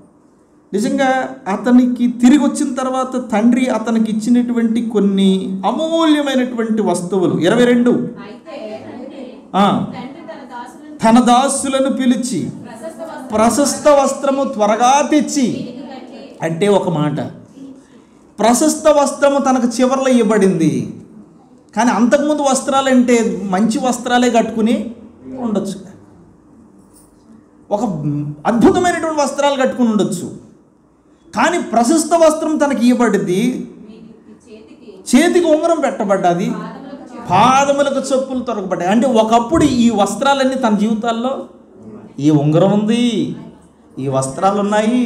నిజంగా అతనికి తిరిగి వచ్చిన తర్వాత తండ్రి అతనికి ఇచ్చినటువంటి కొన్ని అమూల్యమైనటువంటి వస్తువులు. 22 తన దాసులను పిలిచి ప్రశస్త వస్త్రము త్వరగా తెచ్చి, అంటే ఒక మాట, ప్రశస్త వస్త్రము తనకు చివర్లో ఇవ్వబడింది. కానీ అంతకుముందు వస్త్రాలు అంటే మంచి వస్త్రాలే కట్టుకుని ఉండొచ్చు, ఒక అద్భుతమైనటువంటి వస్త్రాలు కట్టుకుని ఉండొచ్చు. కానీ ప్రశస్త వస్త్రం తనకి ఇవ్వబడింది, చేతికి ఉంగరం పెట్టబడ్డది, పాదములకు చెప్పులు తొరగబడ్డాయి. అంటే ఒకప్పుడు ఈ వస్త్రాలన్నీ తన జీవితాల్లో, ఈ ఉంగరం ఉంది, ఈ వస్త్రాలు ఉన్నాయి,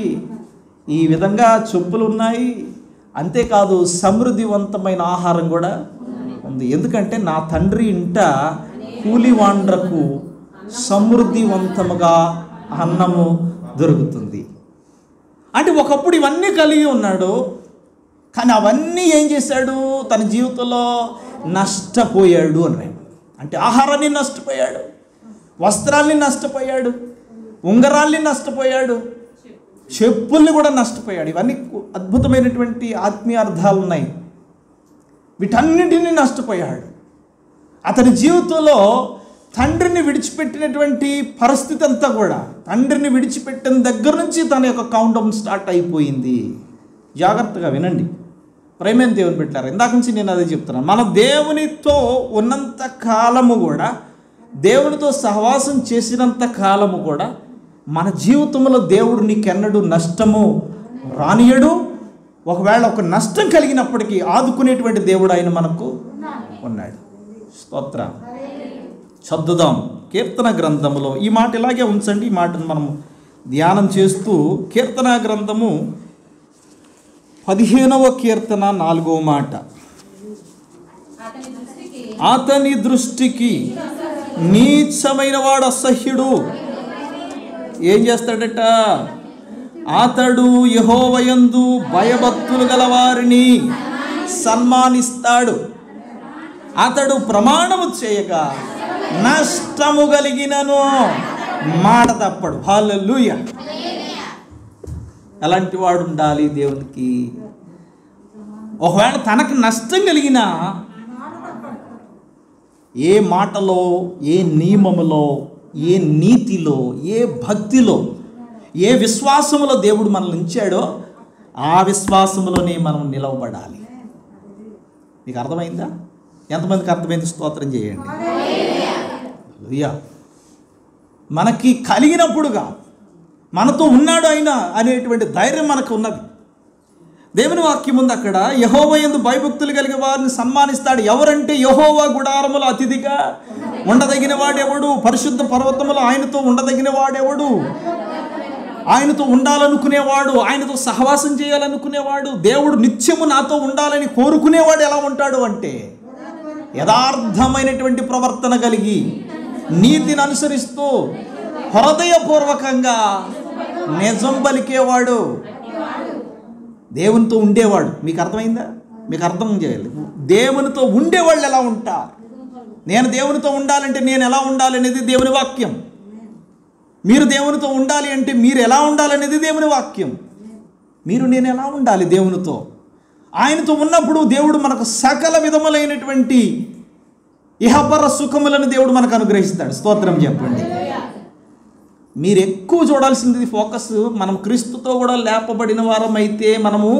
ఈ విధంగా చెప్పులు ఉన్నాయి, అంతేకాదు సమృద్ధివంతమైన ఆహారం కూడా ఉంది. ఎందుకంటే నా తండ్రి ఇంట కూలివాండ్రకు సమృద్ధివంతముగా అన్నము దొరుకుతుంది. అంటే ఒకప్పుడు ఇవన్నీ కలిగి ఉన్నాడు, కానీ అవన్నీ ఏం చేశాడు? తన జీవితంలో నష్టపోయాడు అన్నాడు. అంటే ఆహారాన్ని నష్టపోయాడు, వస్త్రాల్ని నష్టపోయాడు, ఉంగరాల్ని నష్టపోయాడు, చెప్పుల్ని కూడా నష్టపోయాడు. ఇవన్నీ అద్భుతమైనటువంటి ఆత్మీయ అర్థాలు ఉన్నాయి. వీటన్నింటినీ నష్టపోయాడు. అతని జీవితంలో తండ్రిని విడిచిపెట్టినటువంటి పరిస్థితి అంతా కూడా, తండ్రిని విడిచిపెట్టిన దగ్గర నుంచి తన యొక్క కౌంట్ డౌన్ స్టార్ట్ అయిపోయింది. జాగ్రత్తగా వినండి ప్రేమైన దేవుని పెట్టారు. ఇందాక నుంచి నేను అదే చెప్తున్నాను. మన దేవునితో ఉన్నంత కాలము కూడా, దేవునితో సహవాసం చేసినంత కాలము కూడా మన జీవితంలో దేవుడు నీకెన్నడూ నష్టము రానియడు. ఒకవేళ ఒక నష్టం కలిగినప్పటికీ ఆదుకునేటువంటి దేవుడు ఆయన మనకు ఉన్నాడు. స్తోత్రం. చదువుదాం కీర్తన గ్రంథములో ఈ మాట ఇలాగే ఉంచండి. ఈ మాటను మనం ధ్యానం చేస్తూ కీర్తన గ్రంథము 15వ కీర్తన 4వ మాట. అతని దృష్టికి నీచమైన వాడు అసహ్యుడు. ఏం చేస్తాడట? అతడు యెహోవాయందు భయభక్తులు గలవారిని సన్మానిస్తాడు. అతడు ప్రమాణము చేయగా నష్టము కలిగినను మాట తప్పడు. హల్లెలూయా. ఎలాంటి వాడు ఉండాలి దేవునికి? ఒకవేళ తనకు నష్టం కలిగినా ఏ మాటలో, ఏ నియమములో, ఏ నీతిలో, ఏ భక్తిలో, ఏ విశ్వాసములో దేవుడు మనల్ని ఉంచాడో ఆ విశ్వాసములోనే మనం నిలవబడాలి. మీకు అర్థమైందా? ఎంతమందికి అర్థమైంది? స్తోత్రం చేయండి. హల్లెలూయా. మనకి కలిగినప్పుడుగా మనతో ఉన్నాడు ఆయన అనేటువంటి ధైర్యం మనకు ఉన్నది. దేవుని వాక్యం ఉంది అక్కడ, యెహోవా యందు భయభక్తులు కలిగే వారిని సన్మానిస్తాడు. ఎవరంటే యెహోవా గుడారములో అతిథిగా ఉండదగిన వాడెవడు? పరిశుద్ధ పర్వతములో ఆయనతో ఉండదగిన వాడెవడు? ఆయనతో ఉండాలనుకునేవాడు, ఆయనతో సహవాసం చేయాలనుకునేవాడు, దేవుడు నిత్యము నాతో ఉండాలని కోరుకునేవాడు ఎలా ఉంటాడు అంటే యథార్థమైనటువంటి ప్రవర్తన కలిగి నీతిని అనుసరిస్తూ హృదయపూర్వకంగా నిజం పలికేవాడు, దేవునితో ఉండేవాడు. మీకు అర్థమైందా? మీకు అర్థం చేయాలి. దేవునితో ఉండేవాళ్ళు ఎలా ఉంటారు? నేను దేవునితో ఉండాలంటే నేను ఎలా ఉండాలి అనేది దేవుని వాక్యం. మీరు దేవునితో ఉండాలి అంటే మీరు ఎలా ఉండాలనేది దేవుని వాక్యం. నేను ఎలా ఉండాలి దేవునితో? ఆయనతో ఉన్నప్పుడు దేవుడు మనకు సకల విధములైనటువంటి ఇహపర సుఖములను దేవుడు మనకు అనుగ్రహిస్తాడు. స్తోత్రం చెప్పండి. మీరు ఎక్కువ చూడాల్సింది ఫోకస్, మనం క్రీస్తుతో కూడా లేపబడిన వారమైతే మనము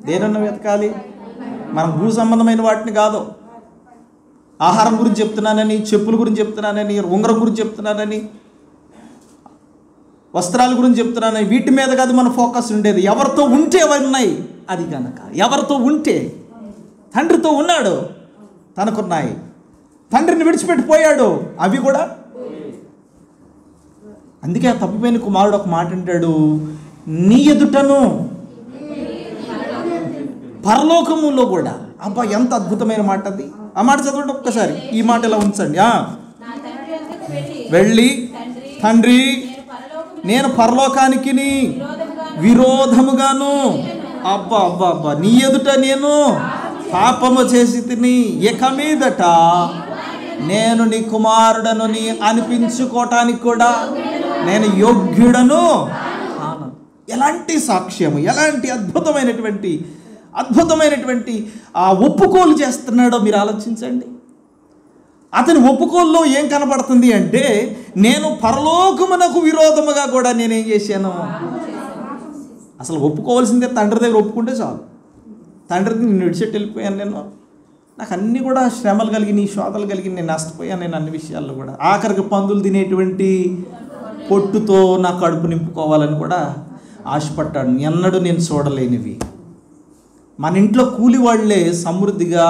దేనన్నా వెతకాలి? మనం భూ సంబంధమైన వాటిని కాదు. ఆహారం గురించి చెప్తున్నానని, చెప్పుల గురించి చెప్తున్నానని, ఉంగరం గురించి చెప్తున్నానని, వస్త్రాల గురించి చెప్తున్నానని వీటి మీద కాదు మన ఫోకస్ ఉండేది. ఎవరితో ఉంటే అవి ఉన్నాయి. అది కనుక ఎవరితో ఉంటే, తండ్రితో ఉన్నాడు తనకున్నాయి, తండ్రిని విడిచిపెట్టిపోయాడు అవి కూడా. అందుకే ఆ తప్పిపోయిన కుమారుడు ఒక మాట అంటాడు, నీ ఎదుటను పరలోకములో కూడా. అబ్బా, ఎంత అద్భుతమైన మాట అది. ఆ మాట చదవండి ఒక్కసారి. ఈ మాట ఇలా ఉంచండి. వెళ్ళి తండ్రి, నేను పరలోకానికి విరోధముగాను, అబ్బా అబ్బా అబ్బా, నీ ఎదుట నేను పాపము చేసి తిని, ఇక మీదట నేను నీ కుమారుడను నీ అనిపించుకోవటానికి కూడా నేను యోగ్యుడను. ఎలాంటి సాక్ష్యము, ఎలాంటి అద్భుతమైనటువంటి ఆ ఒప్పుకోలు చేస్తున్నాడో మీరు ఆలోచించండి. అతని ఒప్పుకోల్లో ఏం కనబడుతుంది అంటే, నేను పరలోకమునకు విరోధముగా కూడా నేనేం చేశాను. అసలు ఒప్పుకోవాల్సిందే తండ్రి దగ్గర ఒప్పుకుంటే చాలు. తండ్రికి నేను విడిచెట్టి వెళ్ళిపోయాను, నాకు అన్నీ కూడా శ్రమలు కలిగి, శోధలు కలిగి నేను నష్టపోయాను. నేను అన్ని విషయాల్లో కూడా ఆఖరికి పందులు తినేటువంటి పొట్టుతో నా కడుపు నింపుకోవాలని కూడా ఆశపడ్డాడు. ఎన్నడూ నేను చూడలేనివి. మన ఇంట్లో కూలి వాళ్ళే సమృద్ధిగా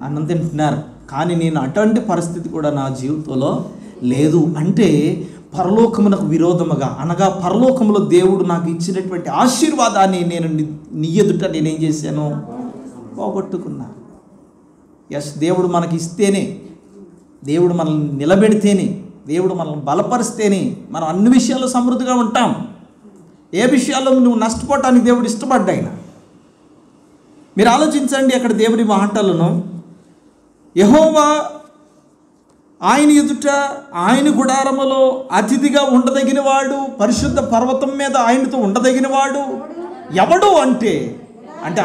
అన్నం తింటున్నారు, కానీ నేను అటువంటి పరిస్థితి కూడా నా జీవితంలో లేదు. అంటే పరలోకమునకు విరోధముగా, అనగా పరలోకములో దేవుడు నాకు ఇచ్చినటువంటి ఆశీర్వాదాన్ని నేను నీ ఎదుట నేనేం చేశాను, పోగొట్టుకున్నా. ఎస్, దేవుడు మనకి ఇస్తేనే, దేవుడు మనల్ని నిలబెడితేనే, దేవుడు మనల్ని బలపరిస్తేనే మనం అన్ని విషయాల్లో సమృద్ధిగా ఉంటాం. ఏ విషయాల్లో నువ్వు నష్టపోవటానికి దేవుడు ఇష్టపడ్డాయిన మీరు ఆలోచించండి. అక్కడ దేవుని మాటలను, యెహోవా ఆయన ఎదుట ఆయన గుడారములో అతిథిగా ఉండదగినవాడు, పరిశుద్ధ పర్వతం మీద ఆయనతో ఉండదగినవాడు ఎవడు అంటే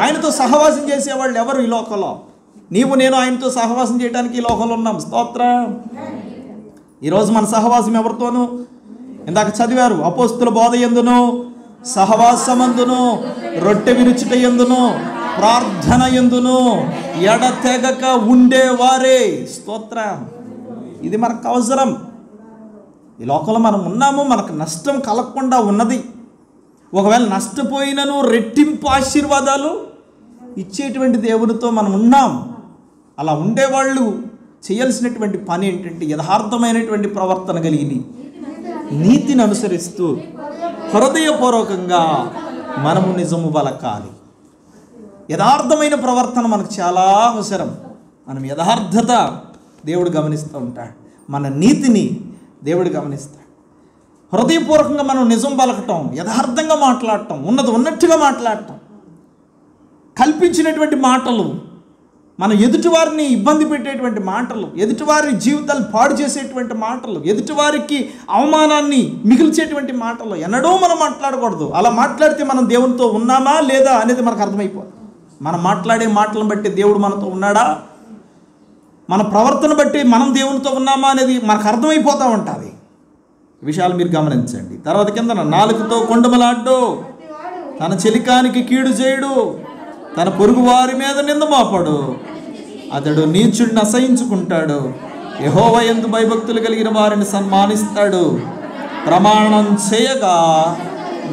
ఆయనతో సహవాసం చేసేవాళ్ళు ఎవరు ఈ లోకంలో? నీవు నేను ఆయనతో సహవాసం చేయడానికి ఈ లోకంలో ఉన్నాం. స్తోత్రం. ఈరోజు మన సహవాసం ఎవరితోనూ? ఇందాక చదివారు, అపోస్తుల బోధ యందును, సహవాసమందును, రొట్టె విరుచుట యందును, ప్రార్థన యందును ఎడతెగక ఉండేవారే. స్తోత్రం. ఇది మనకు అవసరం. ఈ లోకంలో మనం ఉన్నాము, మనకు నష్టం కలగకుండా ఉన్నది. ఒకవేళ నష్టపోయినను రెట్టింపు ఆశీర్వాదాలు ఇచ్చేటువంటి దేవునితో మనం ఉన్నాం. అలా ఉండేవాళ్ళు చేయాల్సినటువంటి పని ఏంటంటే, యథార్థమైనటువంటి ప్రవర్తన కలిగి నీతిని అనుసరిస్తూ హృదయపూర్వకంగా మనము నిజము పలకాలి. యథార్థమైన ప్రవర్తన మనకు చాలా అవసరం. మనం యథార్థత దేవుడు గమనిస్తూ ఉంటాడు, మన నీతిని దేవుడు గమనిస్తాడు. హృదయపూర్వకంగా మనం నిజం పలకటం, యథార్థంగా మాట్లాడటం, ఉన్నది ఉన్నట్టుగా మాట్లాడటం, కల్పించినటువంటి మాటలు, మన ఎదుటివారిని ఇబ్బంది పెట్టేటువంటి మాటలు, ఎదుటివారి జీవితాలు పాడు చేసేటువంటి మాటలు, ఎదుటివారికి అవమానాన్ని మిగిల్చేటువంటి మాటలు ఎన్నడూ మనం మాట్లాడకూడదు. అలా మాట్లాడితే మనం దేవునితో ఉన్నామా లేదా అనేది మనకు అర్థమైపోతుంది. మనం మాట్లాడే మాటలను బట్టి దేవుడు మనతో ఉన్నాడా, మన ప్రవర్తన బట్టి మనం దేవునితో ఉన్నామా అనేది మనకు అర్థమైపోతూ ఉంటుంది. విషయాలు మీరు గమనించండి. తర్వాత కింద నాలుకతో కొండమలాడ్డు, తన చెలికానికి కీడు చేయడు, తన పొరుగు వారి మీద నింద మోపడు. అతడు నీచుడిని అసహించుకుంటాడు. యెహోవా యందు భయభక్తులు కలిగిన వారిని సన్మానిస్తాడు. ప్రమాణం చేయగా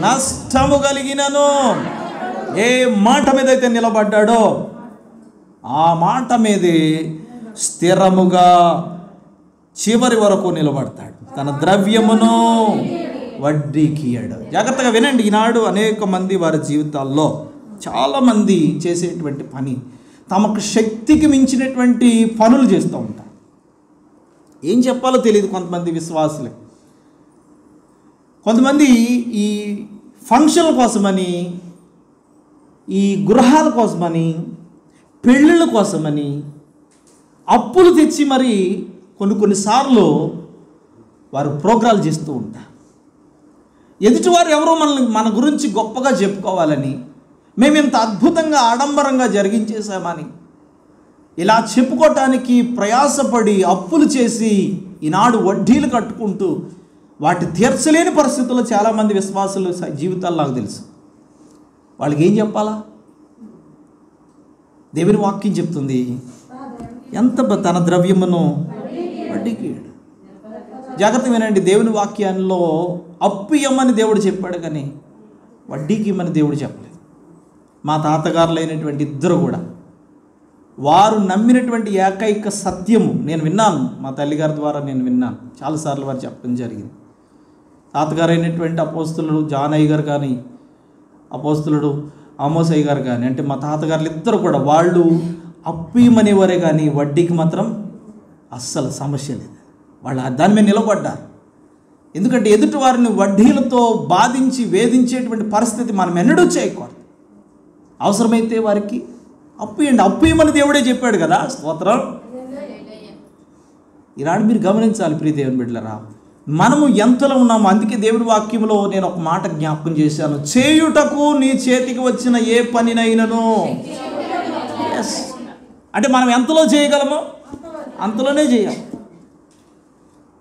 నష్టము కలిగినను. ఏ మాట మీద అయితే నిలబడ్డాడో ఆ మాట మీదే స్థిరముగా చివరి వరకు నిలబడతాడు. తన ద్రవ్యమును వడ్డీకి ఇయ్యడు. జాగ్రత్తగా వినండి. ఈనాడు అనేక మంది వారి జీవితాల్లో చాలామంది చేసేటువంటి పని తమకు శక్తికి మించినటువంటి పనులు చేస్తూ ఉంటారు. ఏం చెప్పాలో తెలియదు కొంతమంది విశ్వాసులే. కొంతమంది ఈ ఫంక్షన్ల కోసమని, ఈ గృహాల కోసమని, పెళ్ళిళ్ళ కోసమని అప్పులు తెచ్చి మరి కొన్నిసార్లు వారు ప్రోగ్రాలు చేస్తూ ఉంటారు. ఎదుటివారు ఎవరో మన గురించి గొప్పగా చెప్పుకోవాలని, మేము ఇంత అద్భుతంగా ఆడంబరంగా జరిగించేసామని ఇలా చెప్పుకోవటానికి ప్రయాసపడి అప్పులు చేసి ఈనాడు వడ్డీలు కట్టుకుంటూ వాటి తీర్చలేని పరిస్థితుల్లో చాలామంది విశ్వాసులు జీవితాలు నాకు తెలుసు. వాళ్ళకి ఏం చెప్పాలా? దేవుని వాక్యం చెప్తుంది, ఎంత తన ద్రవ్యమును వడ్డీకి. జాగ్రత్త వినండి. దేవుని వాక్యాల్లో అప్పు ఇవ్వమని దేవుడు చెప్పాడు, కానీ వడ్డీకి ఇవ్వమని దేవుడు చెప్పలేదు. మా తాతగారులైనటువంటి ఇద్దరు కూడా వారు నమ్మినటువంటి ఏకైక సత్యము నేను విన్నాను, మా తల్లిగారి ద్వారా నేను విన్నాను, చాలాసార్లు వారు చెప్పడం జరిగింది. తాతగారైనటువంటి అపోస్తులుడు జానయ్య గారు కానీ, అపోస్తులుడు ఆమోసయ్య గారు కానీ, అంటే మా తాతగారులు ఇద్దరు కూడా వాళ్ళు అప్పు ఇవ్వమనేవారే కానీ వడ్డీకి మాత్రం అస్సలు సమస్య లేదు. వాళ్ళు దాని మీద నిలబడ్డారు. ఎందుకంటే ఎదుటి వారిని వడ్డీలతో బాధించి వేధించేటువంటి పరిస్థితి మనం ఎన్నడూ చేయకూడదు. అవసరమైతే వారికి అప్పు ఇవ్వండి. అప్పు ఇవ్వమని దేవుడే చెప్పాడు కదా. స్తోత్రం. ఈనాడు మీరు గమనించాలి ప్రియ దేవుని బిడ్డలారా, మనము ఎంతలో ఉన్నాము. అందుకే దేవుడి వాక్యంలో నేను ఒక మాట జ్ఞాపకం చేశాను, చేయుటకు నీ చేతికి వచ్చిన ఏ పనినైనను. ఎస్, అంటే మనం ఎంతలో చేయగలమో అంతలోనే చేయాలి.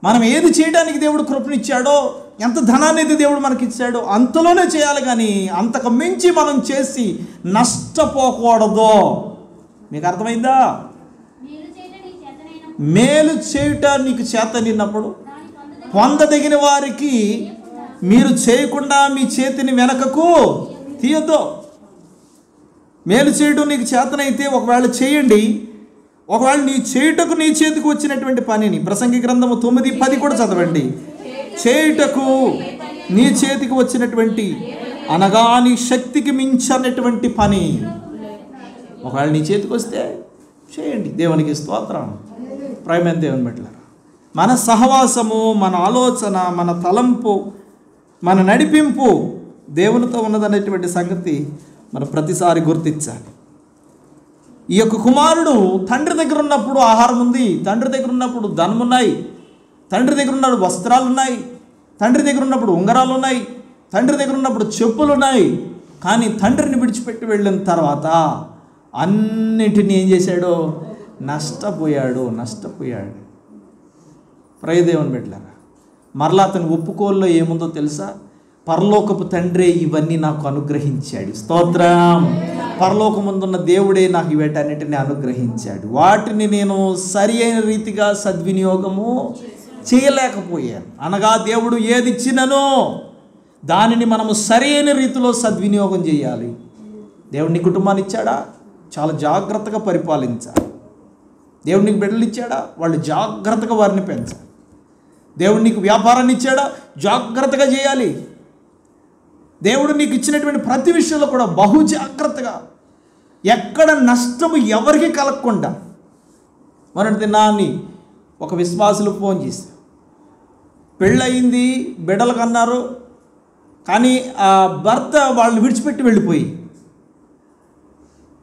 మనం ఏది చేయడానికి దేవుడు కృపనిచ్చాడో, ఎంత ధనాన్ని అయితే దేవుడు మనకి ఇచ్చాడో అంతలోనే చేయాలి. కానీ అంతకు మించి మనం చేసి నష్టపోకూడదు. మీకు అర్థమైందా? మేలు చేయుట నీకు చేతనిన్నప్పుడు పొందదగిన వారికి మీరు చేయకుండా మీ చేతిని వెనకకు తీయొద్దు. మేలు చేయడం నీకు చేతనైతే ఒకవేళ చేయండి. ఒకవేళ నీ చేయుటకు నీ చేతికి వచ్చినటువంటి పనిని, ప్రసంగి గ్రంథము 9:10 కూడా చదవండి. చేయుటకు నీ చేతికి వచ్చినటువంటి అనగా నీ శక్తికి మించినటువంటి పని ఒకవేళ నీ చేతికి వస్తే చేయండి. దేవునికి స్తోత్రం. ప్రేమైన దేవుని బిడ్డలారా, మన సహవాసము, మన ఆలోచన, మన తలంపు, మన నడిపింపు దేవునితో ఉన్నదనేటువంటి సంగతి మనం ప్రతిసారి గుర్తించాలి. ఈ యొక్క కుమారుడు తండ్రి దగ్గర ఉన్నప్పుడు ఆహారం ఉంది, తండ్రి దగ్గర ఉన్నప్పుడు ధనం ఉన్నాయి, తండ్రి దగ్గర ఉన్నప్పుడు వస్త్రాలు ఉన్నాయి, తండ్రి దగ్గర ఉన్నప్పుడు ఉంగరాలు ఉన్నాయి, తండ్రి దగ్గర ఉన్నప్పుడు చెప్పులు ఉన్నాయి. కానీ తండ్రిని విడిచిపెట్టి వెళ్ళిన తర్వాత అన్నింటినీ ఏం చేశాడో నష్టపోయాడు. ప్రియదేవుని బిడ్డలారా, మరలా అతను ఒప్పుకోల్లో ఏముందో తెలుసా? పరలోకపు తండ్రే ఇవన్నీ నాకు అనుగ్రహించాడు. స్తోత్రం. పరలోకముందున్న దేవుడే నాకు వీటన్నిటిని అనుగ్రహించాడు. వాటిని నేను సరి అయిన రీతిగా సద్వినియోగము చేయలేకపోయాను. అనగా దేవుడు ఏది ఇచ్చిననో దానిని మనము సరి అయిన రీతిలో సద్వినియోగం చేయాలి. దేవుడు నీ కుటుంబాన్ని ఇచ్చాడా? చాలా జాగ్రత్తగా పరిపాలించాలి. దేవుడు నీకు బిడ్డలు ఇచ్చాడా? వాళ్ళు జాగ్రత్తగా వారిని పెంచాలి. దేవుడు నీకు వ్యాపారాన్ని ఇచ్చాడా? జాగ్రత్తగా చేయాలి. దేవుడు నీకు ఇచ్చినటువంటి ప్రతి విషయంలో కూడా బహు జాగ్రత్తగా, ఎక్కడ నష్టము ఎవరికి కలగకుండా. మొన్నటి దినాన్ని ఒక విశ్వాసులు ఫోన్ చేశారు. పెళ్ళయింది, బిడ్డలు కన్నారు, కానీ ఆ భర్త వాళ్ళని విడిచిపెట్టి వెళ్ళిపోయి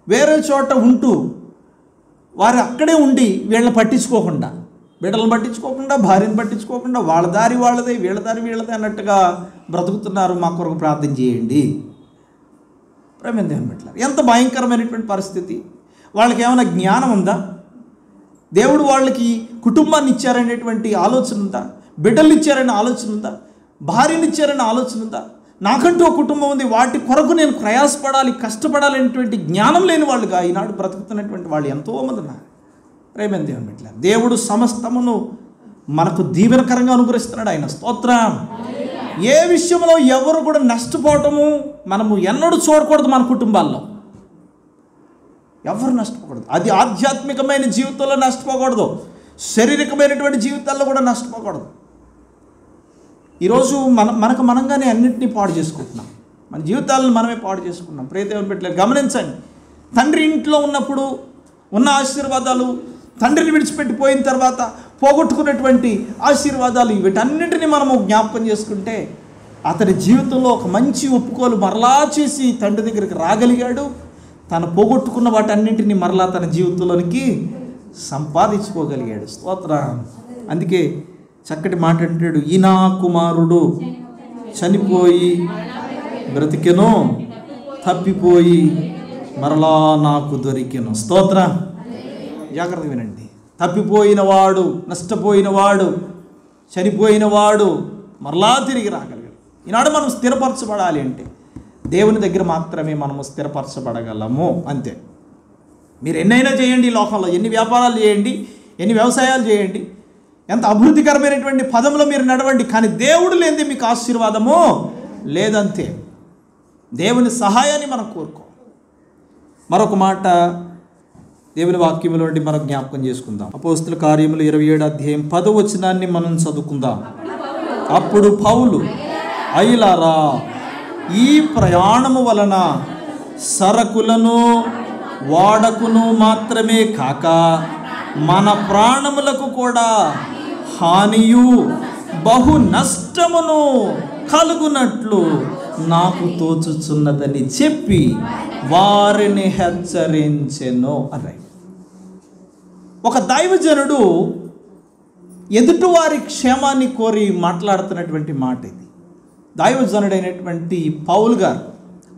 వేరే చోట ఉంటూ వారు అక్కడే ఉండి వీళ్ళని పట్టించుకోకుండా, బిడ్డలను పట్టించుకోకుండా, భార్యను పట్టించుకోకుండా, వాళ్ళ దారి వాళ్ళదే, వీళ్ళ దారి వీళ్ళదే అన్నట్టుగా బ్రతుకుతున్నారు. మా కొరకు ప్రార్థన చేయండి. ప్రేమ దేవుని బిడ్డలారా, ఎంత భయంకరమైనటువంటి పరిస్థితి. వాళ్ళకి ఏమైనా జ్ఞానం ఉందా? దేవుడు వాళ్ళకి కుటుంబాన్ని ఇచ్చారనేటువంటి ఆలోచన ఉందా? బిడ్డలు ఇచ్చారనే ఆలోచన ఉందా? భార్యను ఇచ్చారనే ఆలోచన ఉందా? నాకంటూ ఒక కుటుంబం ఉంది, వాటి కొరకు నేను ప్రయాసపడాలి, కష్టపడాలి అనేటువంటి జ్ఞానం లేని వాళ్ళుగా ఈనాడు బ్రతుకుతున్నటువంటి వాళ్ళు ఎంతోమంది ఉన్నారు. ప్రేమ దేవుని బిడ్డలారా, దేవుడు సమస్తమును మనకు దీవెనకరంగా అనుగ్రహిస్తున్నాడు ఆయన. స్తోత్రం. ఏ విషయంలో ఎవరు కూడా నష్టపోవటము మనము ఎన్నడూ చూడకూడదు. మన కుటుంబాల్లో ఎవరు నష్టపోకూడదు. అది ఆధ్యాత్మికమైన జీవితంలో నష్టపోకూడదు, శారీరకమైనటువంటి జీవితాల్లో కూడా నష్టపోకూడదు. ఈరోజు మనకు మనంగానే అన్నింటినీ పాడు చేసుకుంటున్నాం, మన జీవితాలను మనమే పాడు చేసుకుంటున్నాం. ప్రియ దేవుని బిడ్డలారా, గమనించండి. తండ్రి ఇంట్లో ఉన్నప్పుడు ఉన్న ఆశీర్వాదాలు, తండ్రిని విడిచిపెట్టిపోయిన తర్వాత పోగొట్టుకున్నటువంటి ఆశీర్వాదాలు, వీటన్నింటినీ మనము జ్ఞాపకం చేసుకుంటే అతని జీవితంలో ఒక మంచి ఒప్పుకోలు మరలా చేసి తండ్రి దగ్గరికి రాగలిగాడు. తను పోగొట్టుకున్న వాటన్నింటినీ మరలా తన జీవితంలోనికి సంపాదించుకోగలిగాడు. స్తోత్రం. అందుకే చక్కటి మాట అంటాడు, ఈ నా కుమారుడు చనిపోయి బ్రతికెను, తప్పిపోయి మరలా నాకు దొరికెను. స్తోత్రం. జాగ్రత్త వినండి. తప్పిపోయినవాడు, నష్టపోయినవాడు, చనిపోయినవాడు మరలా తిరిగి రాగలిగాడు. ఈనాడు మనం స్థిరపరచబడాలి అంటే దేవుని దగ్గర మాత్రమే మనము స్థిరపరచబడగలము. అంతే. మీరు ఎన్నైనా చేయండి, ఈ లోకంలో ఎన్ని వ్యాపారాలు చేయండి, ఎన్ని వ్యవసాయాలు చేయండి, ఎంత అభివృద్ధికరమైనటువంటి పదంలో మీరు నడవండి, కానీ దేవుడు లేనిదే మీకు ఆశీర్వాదము లేదంతే. దేవుని సహాయాన్ని మనం కోరుకో. మరొక మాట దేవుని వాక్యములో నుండి మనం జ్ఞాపకం చేసుకుందాం. అపోస్తల కార్యములు 27వ అధ్యాయం 10వ వచనాన్ని మనం చదువుకుందాం. అప్పుడు పౌలు, అయ్యలారా, ఈ ప్రయాణము వలన సరకులను వాడకును మాత్రమే కాక మన ప్రాణములకు కూడా హానియు బహు నష్టమును కలుగునట్లు నాకు తోచుచున్నదని చెప్పి వారిని హెచ్చరించెను అన్నాడు. ఒక దైవజనుడు ఎదుటివారి క్షేమాన్ని కోరి మాట్లాడుతున్నటువంటి మాట ఇది. దైవజనుడైనటువంటి పౌలు గారు,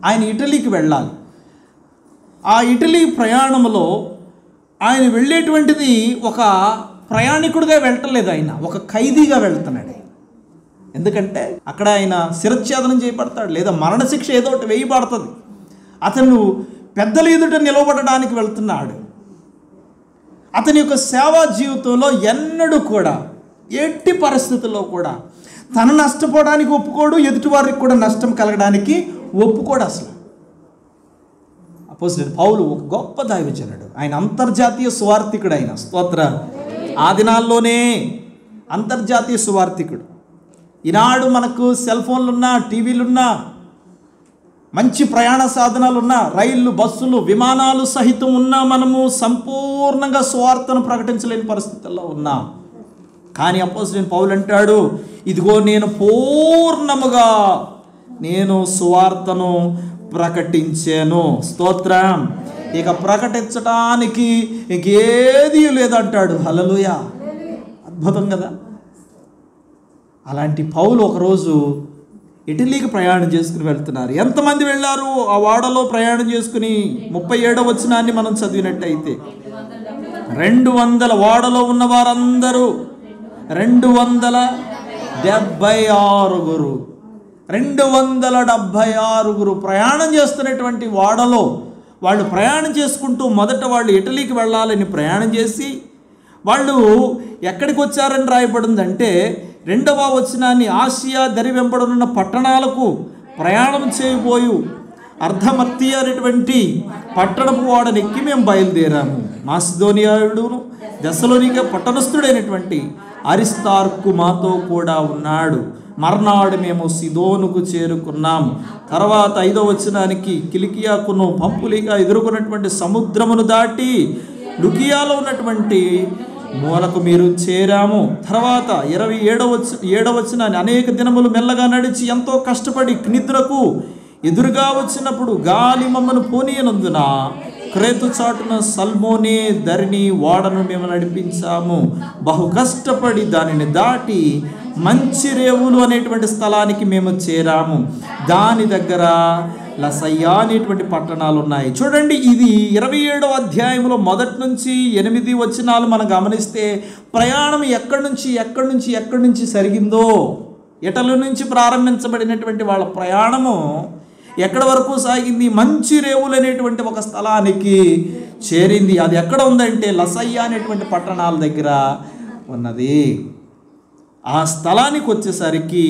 ఆయన ఇటలీకి వెళ్ళాలి. ఆ ఇటలీ ప్రయాణంలో ఆయన వెళ్ళేటువంటిది ఒక ప్రయాణికుడిగా వెళ్ళటలేదు, ఆయన ఒక ఖైదీగా వెళ్తున్నాడు. ఎందుకంటే అక్కడ ఆయన శిరచ్ఛేదనం చేయబడతాడు, లేదా మరణశిక్ష ఏదో ఒకటి వేయబడుతుంది. అతను పెద్దల ఎదుట నిలబడడానికి వెళ్తున్నాడు. అతని యొక్క సేవా జీవితంలో ఎన్నడూ కూడా, ఎట్టి పరిస్థితుల్లో కూడా తన నష్టపోవడానికి ఒప్పుకోడు, ఎదుటివారికి కూడా నష్టం కలగడానికి ఒప్పుకోడు అసలు. అపోస్తలుడైన పౌలు ఒక గొప్ప దైవజనుడు, ఆయన అంతర్జాతీయ సువార్థికుడు. ఆయన స్తోత్ర. ఆ దినాల్లోనే అంతర్జాతీయ సువార్థికుడు. ఈనాడు మనకు సెల్ ఫోన్లున్నా, టీవీలున్నా, మంచి ప్రయాణ సాధనాలున్నా, రైళ్ళు, బస్సులు, విమానాలు సహితం ఉన్నా, మనము సంపూర్ణంగా సువార్తను ప్రకటించలేని పరిస్థితుల్లో ఉన్నాం. కానీ అపోస్తలుడైన పౌలు అంటాడు, ఇదిగో నేను పూర్ణముగా నేను సువార్తను ప్రకటించాను. స్తోత్రం. ఇక ప్రకటించడానికి ఇంకేది లేదంటాడు. హల్లెలూయా. అద్భుతం కదా. అలాంటి పౌలు ఒకరోజు ఇటలీకి ప్రయాణం చేసుకుని వెళ్తున్నారు. ఎంతమంది వెళ్ళారు ఆ వాడలో ప్రయాణం చేసుకుని? 37వ వచనాన్ని మనం చదివినట్టయితే 200 వాడలో ఉన్న వారందరూ 276 ప్రయాణం చేస్తున్నటువంటి వాడలో వాళ్ళు ప్రయాణం చేసుకుంటూ మొదట వాళ్ళు ఇటలీకి వెళ్ళాలని ప్రయాణం చేసి వాళ్ళు ఎక్కడికి వచ్చారని రాయబడిందంటే 2వ వచనాన్ని ఆసియా దరి వెంబడనున్న పట్టణాలకు ప్రయాణం చేయబోయు అర్ధమర్తి అనేటువంటి పట్టణపు వాడనెక్కి మేము బయలుదేరాము. మాసిదోనియాయుడును దెస్సలోనిక పట్టణస్థుడైనటువంటి అరిస్తార్కు మాతో కూడా ఉన్నాడు. మర్నాడు మేము సిదోనుకు చేరుకున్నాము. తర్వాత 5వ వచనానికి కిలికియాకును పంపులిగా ఎదుర్కొన్నటువంటి సముద్రమును దాటి లుకియాలో ఉన్నటువంటి మూలకు మీరు చేరాము. తర్వాత 27వ వచనాన్ని అనేక దినములు మెల్లగా నడిచి ఎంతో కష్టపడి నిద్రకు ఎదురుగా వచ్చినప్పుడు గాలి మమ్మను పోనీయనందున క్రేతు చాటున సల్మోనే ధరిని వాడను మేము నడిపించాము. బహు కష్టపడి దానిని దాటి మంచి రేవులు అనేటువంటి స్థలానికి మేము చేరాము. దాని దగ్గర లసయ్య అనేటువంటి పట్టణాలు ఉన్నాయి. చూడండి, ఇది 27వ అధ్యాయంలో మొదటి నుంచి 8 వచనాలు మనం గమనిస్తే ప్రయాణం ఎక్కడి నుంచి జరిగిందో ఇటలీ నుంచి ప్రారంభించబడినటువంటి వాళ్ళ ప్రయాణము ఎక్కడి వరకు సాగింది? మంచి రేవులు అనేటువంటి ఒక స్థలానికి చేరింది. అది ఎక్కడ ఉందంటే లసయ్య అనేటువంటి పట్టణాల దగ్గర ఉన్నది. ఆ స్థలానికి వచ్చేసరికి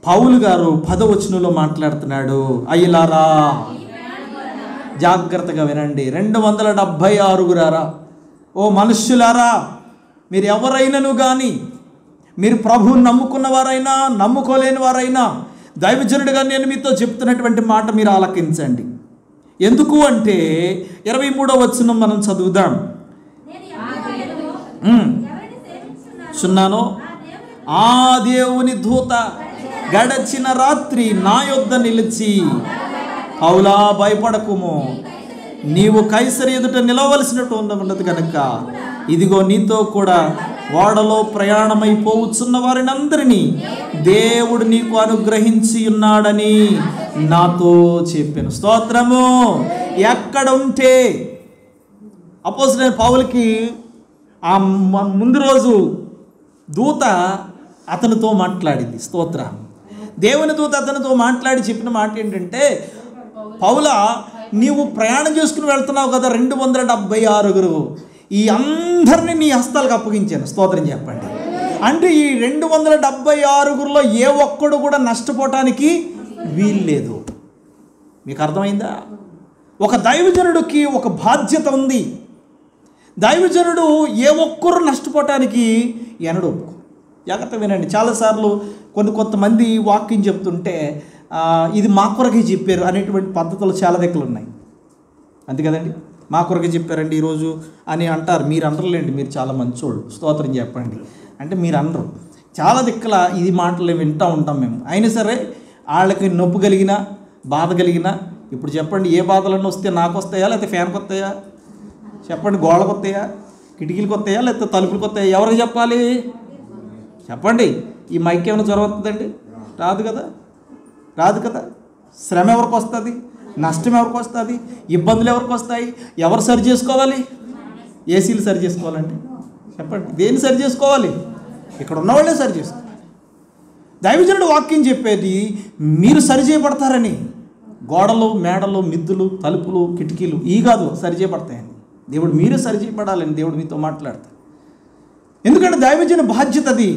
పౌలు గారు 10వ వచనంలో మాట్లాడుతున్నాడు, అయ్యలారా జాగ్రత్తగా వినండి, 276 ఓ మనుష్యులారా, మీరు ఎవరైనాను కానీ, మీరు ప్రభువుని నమ్ముకున్న వారైనా నమ్ముకోలేని వారైనా, దైవజనుడిగా నేను మీతో చెప్తున్నటువంటి మాట మీరు ఆలకించండి. ఎందుకు అంటే 23వ వచనం మనం చదువుదాం. చున్నాను, ఆ దేవుని దూత గడచిన రాత్రి నా యొద్ద నిలిచి, పౌలా భయపడకుము, నీవు కైసరు ఎదుట నిలవలసినట్టు ఉండదు కనుక ఇదిగో నీతో కూడా ఓడలో ప్రయాణమైపోవచ్చున్న వారిని అందరినీ దేవుడు నీకు అనుగ్రహించి ఉన్నాడని నాతో చెప్పాను. స్తోత్రము. ఎక్కడ ఉంటే అపోస్తలుడైన పౌలుకి ఆ ముందు రోజు దూత అతనితో మాట్లాడింది. స్తోత్రం. దేవుని దూత అతనితో మాట్లాడి చెప్పిన మాట ఏంటంటే, పౌలా నీవు ప్రయాణం చేసుకుని వెళ్తున్నావు కదా, 276 ఈ అందరినీ నీ హస్తాలకు అప్పగించాను. స్తోత్రం చెప్పండి. అంటే ఈ 276లో ఏ ఒక్కడు కూడా నష్టపోవటానికి వీల్లేదు. మీకు అర్థమైందా? ఒక దైవజనుడికి ఒక బాధ్యత ఉంది. దైవజనుడు ఏ ఒక్కరు నష్టపోవటానికి ఎనడు. జాగ్రత్త వినండి. చాలాసార్లు కొంతమంది వాక్యం చెప్తుంటే ఇది మా కొరకే చెప్పారు అనేటువంటి పద్ధతులు చాలా దగ్గర ఉన్నాయి. అంతే కదండి, మా కొరకే చెప్పారండి ఈరోజు అని అంటారు. మీరు అనరులేండి, మీరు చాలా మంచోళ్ళు. స్తోత్రం చెప్పండి. అంటే మీరు అనరు. చాలా దిక్కుల ఇది మాటలు వింటూ ఉంటాం మేము. అయినా సరే వాళ్ళకి నొప్పి కలిగినా బాధ కలిగినా, ఇప్పుడు చెప్పండి, ఏ బాధలన్నీ వస్తే నాకు వస్తాయా లేకపోతే ఫ్యాన్కి వస్తాయా? చెప్పండి, గోడకు వస్తాయా, కిటికీలకు వస్తాయా లేకపోతే తలుపులకు వస్తాయా? ఎవరికి చెప్పాలి చెప్పండి? ఈ మైక్ ఏమైనా జ్వరం వస్తుందండి? రాదు కదా, రాదు కదా. శ్రమ ఎవరికి వస్తుంది? నష్టం ఎవరికి వస్తుంది? ఇబ్బందులు ఎవరికి వస్తాయి? ఎవరు సరి చేసుకోవాలి? ఏసీలు సరి చేసుకోవాలండి? చెప్పండి, దేన్ని సరి చేసుకోవాలి? ఇక్కడ ఉన్నవాళ్ళే సరి చేసుకోవాలి. దైవజనుడు వాక్యం చెప్పేది మీరు సరి చేయబడతారని. గోడలు, మేడలు, మిద్దులు, తలుపులు, కిటికీలు ఈ కాదు సరి చేయబడతాయని. దేవుడు మీరు సరి చేయబడాలని దేవుడు మీతో మాట్లాడతాడు. ఎందుకంటే దైవజన బాధ్యత అది.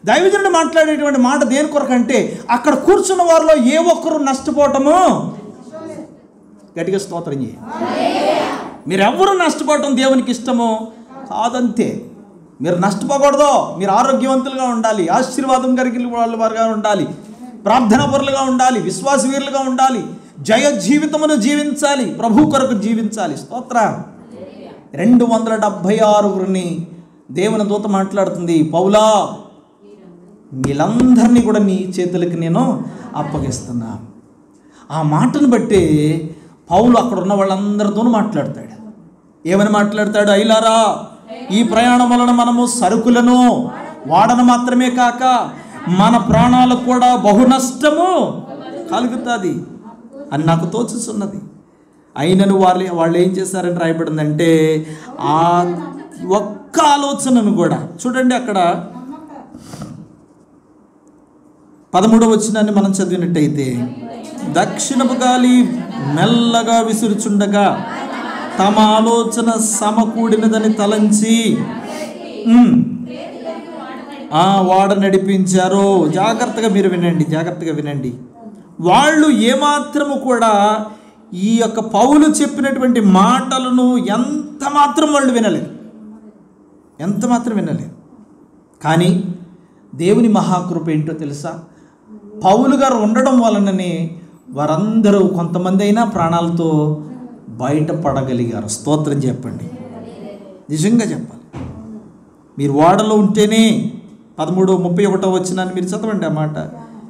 దైవజనుడు మాట్లాడేటువంటి మాట దేని కొరకంటే, అక్కడ కూర్చున్న వారిలో ఏ ఒక్కరు నష్టపోవటము. గట్టిగా స్తోత్రం చేయి. మీరెవ్వరూ నష్టపోవటం దేవునికి ఇష్టమో కాదంతే. మీరు నష్టపోకూడదు. మీరు ఆరోగ్యవంతులుగా ఉండాలి, ఆశీర్వాదం కలిగిన వారుగా ఉండాలి, ప్రార్థనా పరులుగా ఉండాలి, విశ్వాస వీరులుగా ఉండాలి, జయ జీవితమును జీవించాలి, ప్రభు కొరకు జీవించాలి. స్తోత్రం. 276 దేవుని దూత మాట్లాడుతుంది, పౌలా వీళ్ళందరినీ కూడా నీ చేతులకి నేను అప్పగిస్తున్నా. ఆ మాటను బట్టి పౌలు అక్కడ ఉన్న వాళ్ళందరితోనూ మాట్లాడతాడు. ఏమని మాట్లాడతాడు? అయ్యలారా, ఈ ప్రయాణం వలన మనము సరుకులను వాడను మాత్రమే కాక మన ప్రాణాలకు కూడా బహు నష్టము కలుగుతుంది అని నాకు తోచుతున్నది. అయినను వాళ్ళు ఏం చేశారని రాయబడిందంటే, ఆ ఒక్క ఆలోచనను కూడా చూడండి. అక్కడ 13వ వచనాన్ని మనం చదివినట్టయితే, దక్షిణపు గాలి మెల్లగా విసురుచుండగా తమ ఆలోచన సమకూడినదని తలంచి వాడ నడిపించారు. జాగ్రత్తగా మీరు వినండి, జాగ్రత్తగా వినండి. వాళ్ళు ఏమాత్రము కూడా ఈ యొక్క పౌలు చెప్పినటువంటి మాటలను ఎంత మాత్రం వాళ్ళు వినలేదు, ఎంత మాత్రం వినలేదు. కానీ దేవుని మహాకృప ఏంటో తెలుసా? పౌలు గారు ఉండడం వలననే వారందరూ కొంతమంది అయినా ప్రాణాలతో బయటపడగలిగారు. స్తోత్రం చెప్పండి. నిజంగా చెప్పాలి. మీరు ఓడలో ఉంటేనే 13:31 వచనాన్ని మీరు చదవండి. ఆ మాట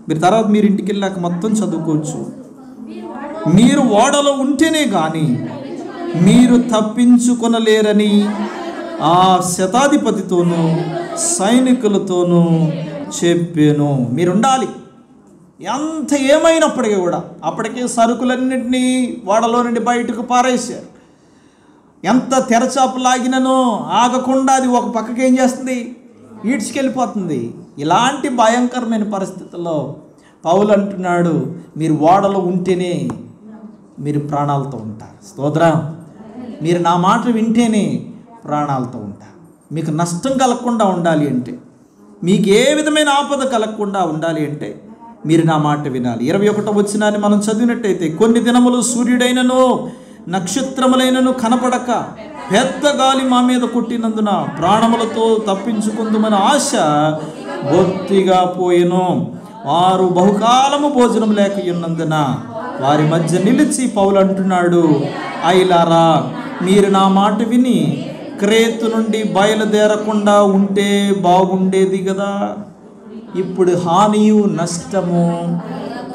మీరు తర్వాత మీరు ఇంటికి వెళ్ళాక మొత్తం చదువుకోవచ్చు. మీరు ఓడలో ఉంటేనే కానీ మీరు తప్పించుకొనలేరని ఆ శతాధిపతితోనూ సైనికులతోనూ చెప్పాను. మీరుండాలి. ఎంత ఏమైనప్పటికీ కూడా అప్పటికే సరుకులన్నింటినీ ఓడలో నుండి బయటకు పారేశారు. ఎంత తెరచాపు లాగిననో ఆగకుండా అది ఒక పక్కకి ఏం చేస్తుంది? ఈడ్చుకెళ్ళిపోతుంది. ఇలాంటి భయంకరమైన పరిస్థితుల్లో పౌలు అంటున్నాడు, మీరు ఓడలో ఉంటేనే మీరు ప్రాణాలతో ఉంటారు. స్తోత్రం. మీరు నా మాట వింటేనే ప్రాణాలతో ఉంటారు. మీకు నష్టం కలగకుండా ఉండాలి అంటే, మీకు ఏ విధమైన ఆపద కలగకుండా ఉండాలి అంటే మీరు నా మాట వినాలి. 21వ వచనాన్ని మనం చదివినట్టయితే, కొన్ని దినములు సూర్యుడైనను నక్షత్రములైనను కనపడక పెద్ద గాలి మా మీద కొట్టినందున ప్రాణములతో తప్పించుకుందుమని ఆశ బొత్తిగా పోయెను. వారు బహుకాలము భోజనం లేక ఉన్నందున వారి మధ్య నిలిచి పౌలు అంటున్నాడు, అయ్యలారా, మీరు నా మాట విని క్రేతు నుండి బయలుదేరకుండా ఉంటే బాగుండేది కదా. ఇప్పుడు హానియు నష్టము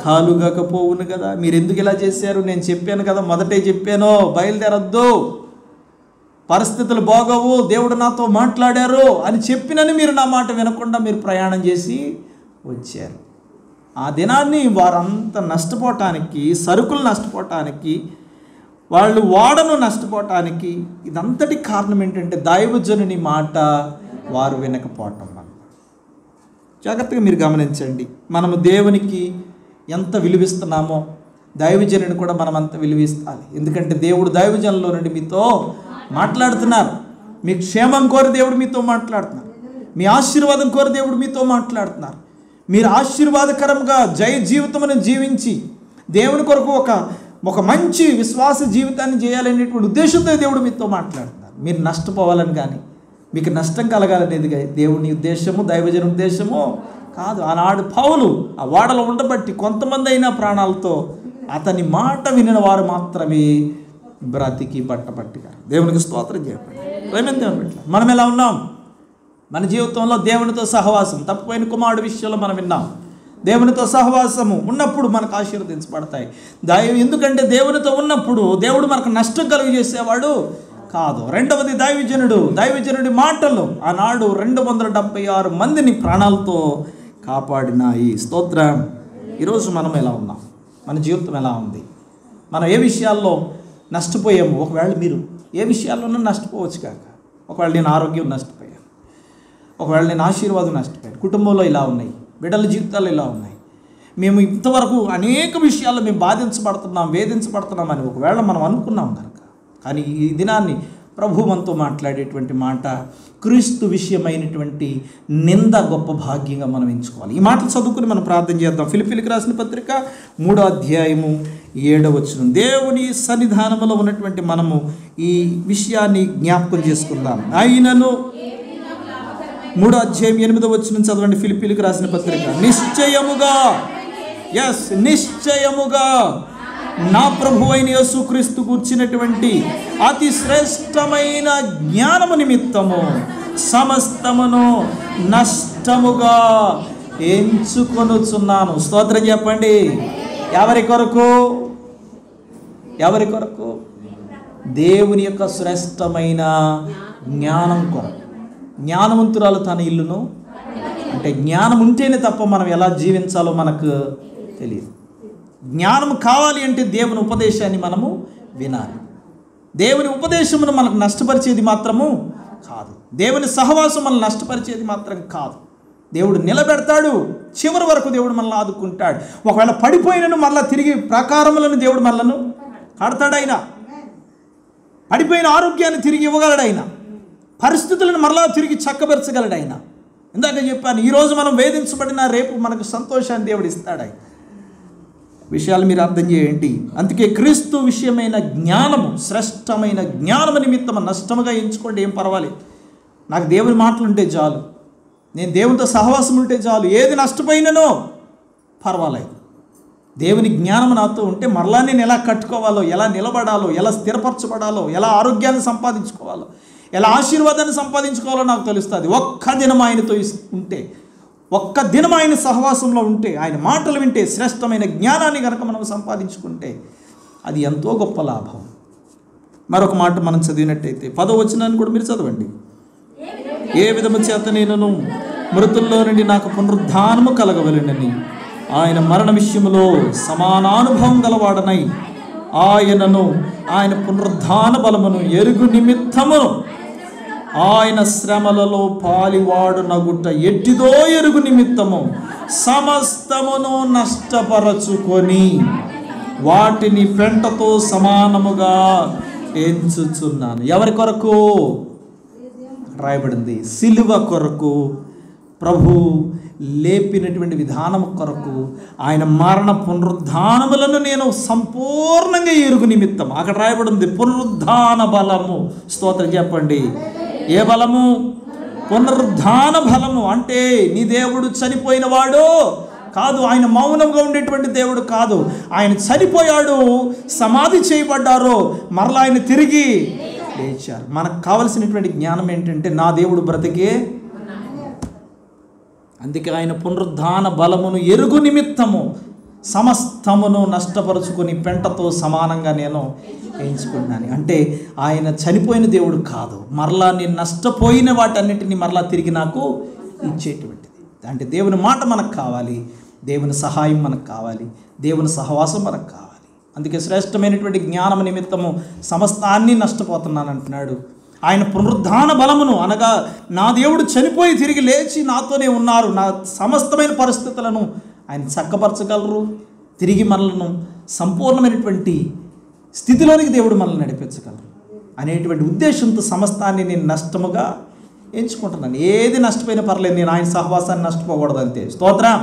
కలుగకపోవును కదా. మీరు ఎందుకు ఇలా చేశారు? నేను చెప్పాను కదా, మొదటే చెప్పాను, బయలుదేరద్దు, పరిస్థితులు బాగోవు, దేవుడు నాతో మాట్లాడారు అని చెప్పినని మీరు నా మాట వినకుండా మీరు ప్రయాణం చేసి వచ్చారు. ఆ దినాన్ని వారంతా నష్టపోవటానికి, సరుకులు నష్టపోవటానికి, వాళ్ళు ఓడను నష్టపోవటానికి ఇదంతటి కారణం ఏంటంటే దైవజనుని మాట వారు వినకపోవటం వల్ల. జాగ్రత్తగా మీరు గమనించండి. మనము దేవునికి ఎంత విలువిస్తున్నామో దైవజనుని కూడా మనం అంత విలువిస్తాలి. ఎందుకంటే దేవుడు దైవజనులో నుండి మీతో మాట్లాడుతున్నారు. మీ క్షేమం కోరి దేవుడు మీతో మాట్లాడుతున్నారు. మీ ఆశీర్వాదం కోరి దేవుడు మీతో మాట్లాడుతున్నారు. మీరు ఆశీర్వాదకరంగా జయ జీవితమును జీవించి దేవుని కొరకు ఒక మంచి విశ్వాస జీవితాన్ని చేయాలనేటువంటి ఉద్దేశంతో దేవుడు మీతో మాట్లాడుతున్నారు. మీరు నష్టపోవాలని కానీ మీకు నష్టం కలగాలనేది దేవుని ఉద్దేశము, దైవజన ఉద్దేశము కాదు. ఆనాడు పౌలు ఆ ఓడలో ఉండబట్టి కొంతమంది అయినా ప్రాణాలతో అతని మాట వినిన వారు మాత్రమే బ్రతికి బట్టపట్టిగారు. దేవునికి స్తోత్రం చెప్పండి. మనం ఎలా ఉన్నాం? మన జీవితంలో దేవునితో సహవాసం, తప్పిపోయిన కుమారుడు విషయంలో మనం విన్నాం. దేవునితో సహవాసము ఉన్నప్పుడు మనకు ఆశీర్వదించబడతాయి. ఎందుకంటే దేవునితో ఉన్నప్పుడు దేవుడు మనకు నష్టం కలుగజేసేవాడు కాదు. రెండవది దైవజనుడి మాటలు ఆనాడు 276 మందిని ప్రాణాలతో కాపాడినాయి. స్తోత్రం. ఈరోజు మనం ఎలా ఉన్నాం? మన జీవితం ఎలా ఉంది? మనం ఏ విషయాల్లో నష్టపోయాము? ఒకవేళ మీరు ఏ విషయాల్లోనూ నష్టపోవచ్చు కాక, ఒకవేళ నేను ఆరోగ్యం నష్టపోయాను, ఒకవేళ నేను ఆశీర్వాదం నష్టపోయాను, కుటుంబంలో ఇలా ఉన్నాయి, బిడ్డల జీవితాలు ఇలా ఉన్నాయి, మేము ఇంతవరకు అనేక విషయాల్లో మేము బాధించబడుతున్నాం, వేధించబడుతున్నాం అని ఒకవేళ మనం అనుకున్నాం కనుక, కానీ ఈ దినాన్ని ప్రభు మనతో మాట్లాడేటువంటి మాట క్రీస్తు విషయమైనటువంటి నింద గొప్ప భాగ్యంగా మనం ఎంచుకోవాలి. ఈ మాటలు చదువుకుని మనం ప్రార్థన చేద్దాం. ఫిలిప్పీయులకు రాసిన పత్రిక 3వ అధ్యాయము 7వ వచనం. దేవుని సన్నిధానంలో ఉన్నటువంటి మనము ఈ విషయాన్ని జ్ఞాపకం చేసుకుందాం. ఆయనను 3వ అధ్యాయం 8వ వచనం చదవండి. ఫిలిప్పీయులకు రాసిన పత్రిక. నిశ్చయముగా నా ప్రభువైన యేసుక్రీస్తు కూర్చున్నటువంటి అతి శ్రేష్టమైన జ్ఞానము నిమిత్తము సమస్తమును నష్టముగా ఎంచుకొనుచున్నాను. స్తోత్రం చెప్పండి. ఎవరి కొరకు? దేవుని యొక్క శ్రేష్టమైన జ్ఞానం కొరకు. జ్ఞానవంతురాలు తన ఇల్లును, అంటే జ్ఞానం ఉంటేనే తప్ప మనం ఎలా జీవించాలో మనకు తెలియదు. జ్ఞానం కావాలి అంటే దేవుని ఉపదేశాన్ని మనము వినాలి. దేవుని ఉపదేశమును మనకు నష్టపరిచేది మాత్రము కాదు. దేవుని సహవాసం మనల్ని నష్టపరిచేది మాత్రం కాదు. దేవుడు నిలబెడతాడు, చివరి వరకు దేవుడు మనల్ని ఆదుకుంటాడు. ఒకవేళ పడిపోయినను మళ్ళీ తిరిగి ప్రాకారములను దేవుడు మనలను కడతాడైనా, పడిపోయిన ఆరోగ్యాన్ని తిరిగి ఇవ్వగలడైనా, పరిస్థితులను మరలా తిరిగి చక్కబరచగలడైనా. ఇందాక చెప్పాను, ఈరోజు మనం వేధించబడినా రేపు మనకు సంతోషాన్ని దేవుడు ఇస్తాడు. విషయాలు మీరు అర్థం చేయండి. అందుకే క్రీస్తు విషయమైన జ్ఞానము, శ్రేష్టమైన జ్ఞానము నిమిత్తం నష్టముగా ఎంచుకోండి, ఏం పర్వాలేదు. నాకు దేవుని మాటలు ఉంటే చాలు, నేను దేవునితో సహవాసం ఉంటే చాలు, ఏది నష్టపోయిననో పర్వాలేదు. దేవుని జ్ఞానం నాతో ఉంటే మరలా నేను ఎలా కట్టుకోవాలో, ఎలా నిలబడాలో, ఎలా స్థిరపరచబడాలో, ఎలా ఆరోగ్యాన్ని సంపాదించుకోవాలో, ఎలా ఆశీర్వాదాన్ని సంపాదించుకోవాలో నాకు తెలుస్తుంది. ఒక్క దినం ఆయనతో ఉంటే, ఒక్క దినం ఆయన సహవాసంలో ఉంటే, ఆయన మాటలు వింటే, శ్రేష్టమైన జ్ఞానాన్ని కనుక మనం సంపాదించుకుంటే అది ఎంతో గొప్ప లాభం. మరొక మాట మనం చదివినట్టయితే 10వ వచనాన్ని కూడా మీరు చదవండి. ఏ విధము చేత నేను మృతుల్లో నుండి నాకు పునరుద్ధానము కలగవలెనని ఆయన మరణ విషయంలో సమానానుభవం గలవాడనై ఆయన పునరుద్ధాన బలమును ఎరుగు నిమిత్తము ఆయన శ్రమలలో పాలివాడు నగుట ఎట్టిదో ఎరుగు నిమిత్తము సమస్తమును నష్టపరచుకొని వాటిని పెంటతో సమానముగా ఎంచుచున్నాను. ఎవరి కొరకు రాయబడింది? సిలువ కొరకు, ప్రభు లేపినటువంటి విధానం కొరకు, ఆయన మరణ పునరుద్ధానములను నేను సంపూర్ణంగా ఎరుగు నిమిత్తం. అక్కడ రాయబడింది పునరుద్ధాన బలము. స్తోత్రం చెప్పండి. ఏ బలము? పునరుద్ధాన బలము. అంటే నీ దేవుడు చనిపోయిన వాడు కాదు, ఆయన మౌనంగా ఉండేటువంటి దేవుడు కాదు. ఆయన చనిపోయాడు, సమాధి చేయబడ్డారు, మరలా ఆయన తిరిగి లేచారు. మనకు కావలసినటువంటి జ్ఞానం ఏంటంటే నా దేవుడు బ్రతికే. అందుకే ఆయన పునరుద్ధాన బలమును ఎరుగు నిమిత్తము సమస్తమును నష్టపరుచుకొని పెంటతో సమానంగా నేను ఎంచుకున్నాను. అంటే ఆయన చనిపోయిన దేవుడు కాదు, మరలా నేను నష్టపోయిన వాటన్నిటిని మరలా తిరిగి నాకు ఇచ్చేటువంటిది. అంటే దేవుని మాట మనకు కావాలి, దేవుని సహాయం మనకు కావాలి, దేవుని సహవాసం మనకు కావాలి. అందుకే శ్రేష్టమైనటువంటి జ్ఞానం నిమిత్తము సమస్తాన్ని నష్టపోతున్నాను అంటున్నాడు. ఆయన పునరుద్ధాన బలమును, అనగా నా దేవుడు చనిపోయి తిరిగి లేచి నాతోనే ఉన్నారు, నా సమస్తమైన పరిస్థితులను ఆయన చక్కపరచగలరు, తిరిగి మనలను సంపూర్ణమైనటువంటి స్థితిలోనికి దేవుడు మనల్ని నడిపించగలరు అనేటువంటి ఉద్దేశంతో సమస్తాన్ని నేను నష్టముగా ఎంచుకుంటున్నాను. ఏది నష్టపోయినా పర్లేదు, నేను ఆయన సహవాసాన్ని నష్టపోకూడదు అంతే. స్తోత్రం.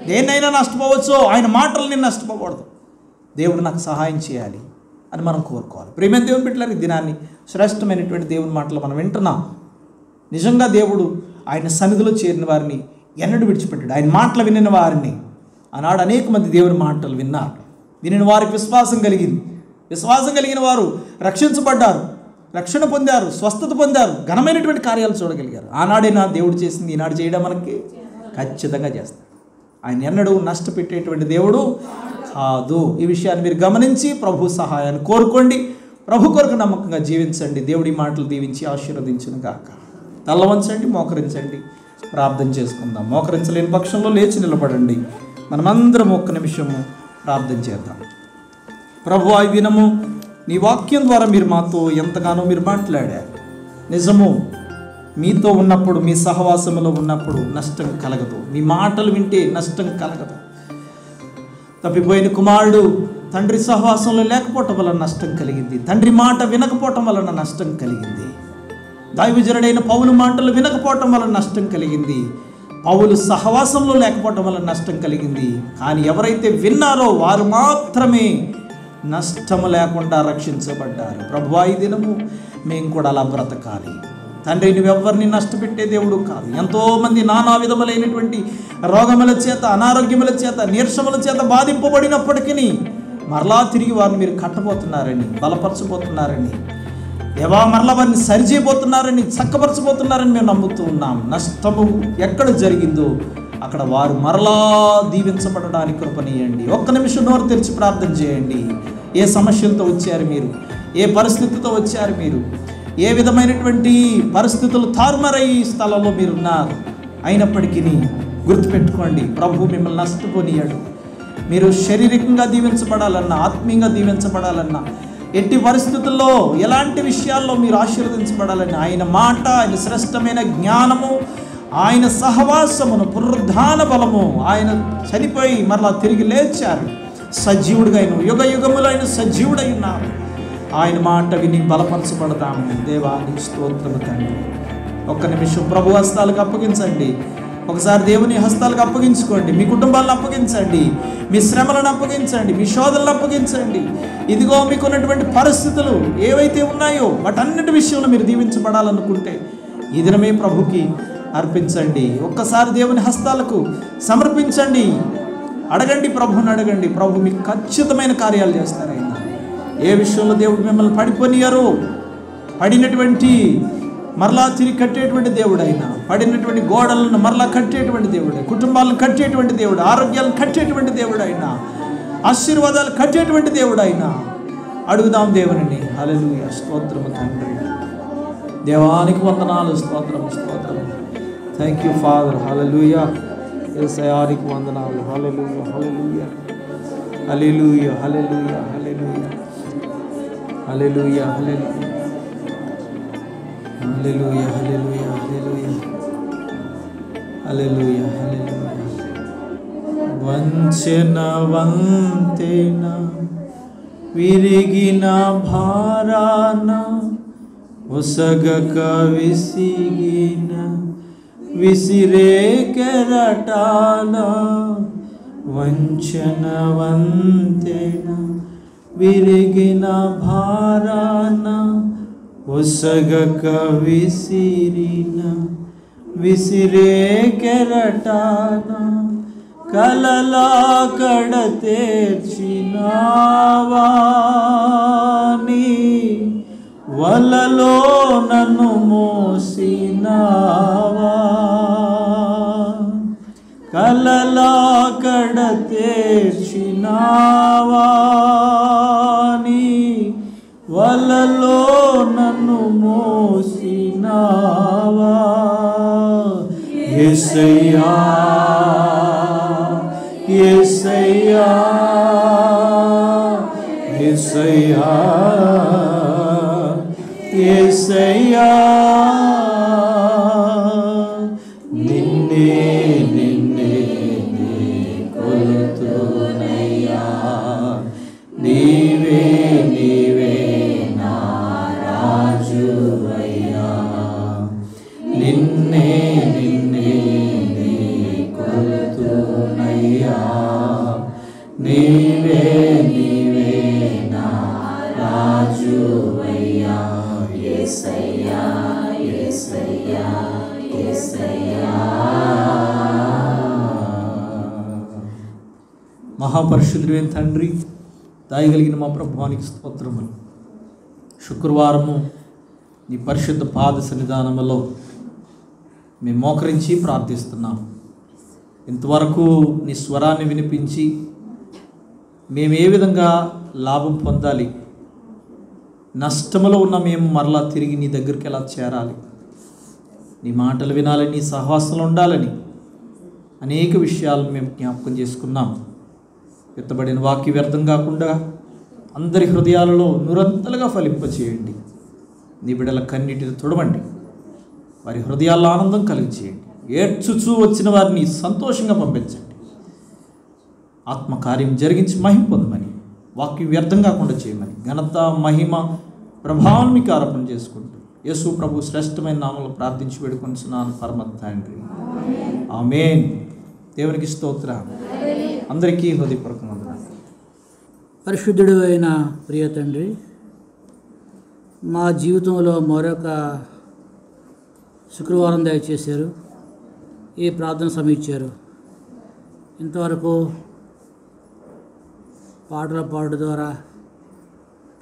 దేన్నైనా నష్టపోవచ్చు, ఆయన మాటలు నేను నష్టపోకూడదు. దేవుడు నాకు సహాయం చేయాలి అని మనం కోరుకోవాలి. ప్రియమైన దేవుని బిడ్డలారా, ఈ దినాన్ని శ్రేష్టమైనటువంటి దేవుని మాటలు మనం వింటున్నాం. నిజంగా దేవుడు ఆయన సన్నిధిలో చేరిన వారిని ఎన్నడూ విడిచిపెట్టాడు. ఆయన మాటలు వినిన వారిని ఆనాడు అనేక మంది దేవుని మాటలు విన్నారు, వినిన వారికి విశ్వాసం కలిగింది. విశ్వాసం కలిగిన వారు రక్షించబడ్డారు, రక్షణ పొందారు, స్వస్థత పొందారు, ఘనమైనటువంటి కార్యాలు చూడగలిగారు. ఆనాడే నా దేవుడు చేసింది ఈనాడు చేయడం మనకి ఖచ్చితంగా చేస్తాడు. ఆయన ఎన్నడూ నష్టపెట్టేటువంటి దేవుడు కాదు. ఈ విషయాన్ని మీరు గమనించి ప్రభు సహాయాన్ని కోరుకోండి. ప్రభు కొరకు నమ్మకంగా జీవించండి. దేవుడి మాటలు దీవించి ఆశీర్వదించును గాక. తల వంచండి, మోకరించండి, ప్రార్థన చేసుకుందాం. మోకరించలేని పక్షంలో లేచి నిలబడండి. మనమందరం ఒక్క నిమిషము ప్రార్థన చేద్దాం. ప్రభు, ఈ దినము నీ వాక్యం ద్వారా మీరు మాతో ఎంతగానో మీరు మాట్లాడారు. నిజము, మీతో ఉన్నప్పుడు, మీ సహవాసంలో ఉన్నప్పుడు నష్టం కలగదు. మీ మాటలు వింటే నష్టం కలగదు. తప్పిపోయిన కుమారుడు తండ్రి సహవాసంలో లేకపోవటం వలన నష్టం కలిగింది. తండ్రి మాట వినకపోవటం వలన నష్టం కలిగింది. దైవజనుడైన పౌలు మాటలు వినకపోవటం వలన నష్టం కలిగింది. పౌలు సహవాసంలో లేకపోవటం వలన నష్టం కలిగింది. కానీ ఎవరైతే విన్నారో వారు మాత్రమే నష్టము లేకుండా రక్షించబడ్డారు. ప్రభువా, ఈ దినము మేము కూడా అలా బ్రతకాలి. తండ్రి, నువ్వెవ్వరిని నష్టపెట్టే దేవుడు కాదు. ఎంతోమంది నానా విధములైనటువంటి రోగముల చేత, అనారోగ్యముల చేత, నీరసముల చేత బాధింపబడినప్పటికీ మరలా తిరిగి వారిని మీరు కట్టబోతున్నారని, బలపరచబోతున్నారని, దేవా మరలా వారిని సరిచేయబోతున్నారని, చక్కపరచబోతున్నారని మేము నమ్ముతూ ఉన్నాం. నష్టము ఎక్కడ జరిగిందో అక్కడ వారు మరలా దీవించబడడానికి కృపనీయండి. ఒక్క నిమిషం నోరు తెరిచి ప్రార్థన చేయండి. ఏ సమస్యలతో వచ్చారు మీరు? ఏ పరిస్థితితో వచ్చారు మీరు? ఏ విధమైనటువంటి పరిస్థితులు తారుమారై ఈ స్థలంలో మీరున్నారు? అయినప్పటికీ గుర్తుపెట్టుకోండి, ప్రభు మిమ్మల్ని నష్టపోనీయాడు. మీరు శారీరకంగా దీవించబడాలన్నా, ఆత్మీయంగా దీవించబడాలన్నా, ఎట్టి పరిస్థితుల్లో ఎలాంటి విషయాల్లో మీరు ఆశీర్వదించబడాలని ఆయన మాట, ఆయన శ్రేష్టమైన జ్ఞానము, ఆయన సహవాసమును, పునరుద్ధాన బలము, ఆయన చనిపోయి మరలా తిరిగి లేచారు, సజీవుడిగా అయిన యుగ యుగములైన సజీవుడై ఉన్నారు. ఆయన మాట విని బలపరచబడతాము. దేవానికి స్తోత్రము తండ్రి. ఒక్క నిమిషం ప్రభు హస్తాలకు అప్పగించండి. ఒకసారి దేవుని హస్తాలకు అప్పగించుకోండి. మీ కుటుంబాలను అప్పగించండి, మీ శ్రమలను అప్పగించండి, మీ శోధనలను అప్పగించండి. ఇదిగో మీకున్నటువంటి పరిస్థితులు ఏవైతే ఉన్నాయో వాటన్నిటి విషయంలో మీరు దీవించబడాలనుకుంటే ఈ దినమే ప్రభుకి అర్పించండి. ఒక్కసారి దేవుని హస్తాలకు సమర్పించండి. అడగండి, ప్రభుని అడగండి. ప్రభు మీకు ఖచ్చితమైన కార్యాలు చేస్తారు. ఆయన ఏ విషయంలో దేవుడు మిమ్మల్ని పడిపోనియారో, పడినటువంటి మరలా తిరిగి కట్టేటువంటి దేవుడు ఆయన, పడినటువంటి గోడలను మరలా కట్టేటువంటి దేవుడు, కుటుంబాలను కట్టేటువంటి దేవుడు, ఆరోగ్యాలను కట్టేటువంటి దేవుడు ఆయన, ఆశీర్వాదాలు కట్టేటువంటి దేవుడు ఆయన. అడుగుదాం దేవుని. హల్లెలూయా, స్తోత్రము తండ్రి. దేవానికి వందనాలు, స్తోత్రము, స్తోత్రము. Thank you father. హల్లెలూయా. యేసయ్యానికి వందనాలు. హల్లెలూయా, హల్లెలూయా, హల్లెలూయా, హల్లెలూయా, హల్లెలూయా, హల్లెలూయా, హల్లెలూయా. హల్లెలూయా హల్లెలూయా హల్లెలూయా హల్లెలూయా హల్లెలూయా. వంచన వంతెన విరిగిన భారాన ఒసగక విసిగిన విసిరే కెరటాల వంచన వంతెన విరిగిన భారాన ఒసగక విసిరిన విసిరే కెరటాన కలలా కడ తీర్చినావా నీ వలలో నన్ను మోసినావా కలలా కడ తీర్చినావా నీ వలలో నన్ను మోసినావా యేసయ్యా యేసయ్యా యేసయ్యా యేసయ్యా నిన్నే నిన్నే కొలుతునయ్యా నీవే నీవే నా రాజువయ్యా నిన్నే నిన్నే కొలుతునయ్యా నీవే నీవే నా రాజువయ్యా యేసయ్యా యేసయ్యా యేసయ్యా. మహాపరిశుద్ధుడైన తండ్రి, దయగలిగిన మా ప్రభువానికి స్తోత్రములు. శుక్రవారము నీ పరిశుద్ధ పాద సన్నిధానములో మేము మోకరించి ప్రార్థిస్తున్నాం. ఇంతవరకు నీ స్వరాన్ని వినిపించి మేము ఏ విధంగా లాభం పొందాలి, నష్టములో ఉన్న మేము మరలా తిరిగి నీ దగ్గరికి ఎలా చేరాలి, నీ మాటలు వినాలని, నీ సహవాసంలో ఉండాలని అనేక విషయాలను మేము జ్ఞాపకం చేసుకున్నాం. ఎత్తబడిన వాక్య వ్యర్థం కాకుండా అందరి హృదయాలలో నిరంతరంగా ఫలింపచేయండి. నీ బిడ్డల కన్నీటిని తుడవండి, వారి హృదయాల్లో ఆనందం కలిగి చేయండి. ఏడ్చుచూ వచ్చిన వారిని సంతోషంగా పంపించండి. ఆత్మకార్యం జరిగించి మహిమ పొందమని, వాక్యం వ్యర్థం కాకుండా చేయమని, ఘనత మహిమ ప్రభావం మీకు ఆరోపణ చేసుకుంటూ యేసు ప్రభు శ్రేష్టమైన నామంలో ప్రార్థించి వేడుకొంటున్నాను పరమ తండ్రి, ఆమేన్. దేవునికి స్తోత్రం. అందరికీ హృదయపూర్వక వందనాలు. పరిశుద్ధుడు అయిన ప్రియ తండ్రి, మా జీవితంలో మరొక శుక్రవారం దయచేశారు. ఈ ప్రార్థన సమీక్షారు. ఇంతవరకు పాటల పాడడం ద్వారా,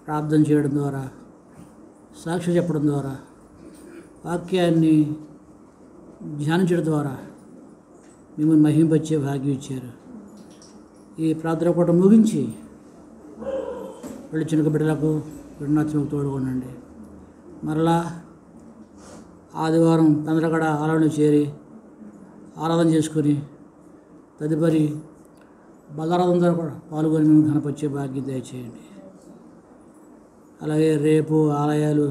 ప్రార్థన చేయడం ద్వారా, సాక్షి చెప్పడం ద్వారా, వాక్యాన్ని ధ్యానించడం ద్వారా మిమ్మల్ని మహింపచ్చే భాగ్యం ఇచ్చారు. ఈ ప్రార్థన కూడా ముగించి వెళ్ళి చిన్న బిడ్డలకు విన్నాత్మకు తోడుకోండి. మరలా ఆదివారం తొందరగడ ఆలయంలో చేరి ఆరాధన చేసుకొని తదుపరి బలారాధన ద్వారా కూడా పాల్గొని మేము ఘనపరిచే భాగ్యం దయచేయండి. అలాగే రేపు ఆలయాలు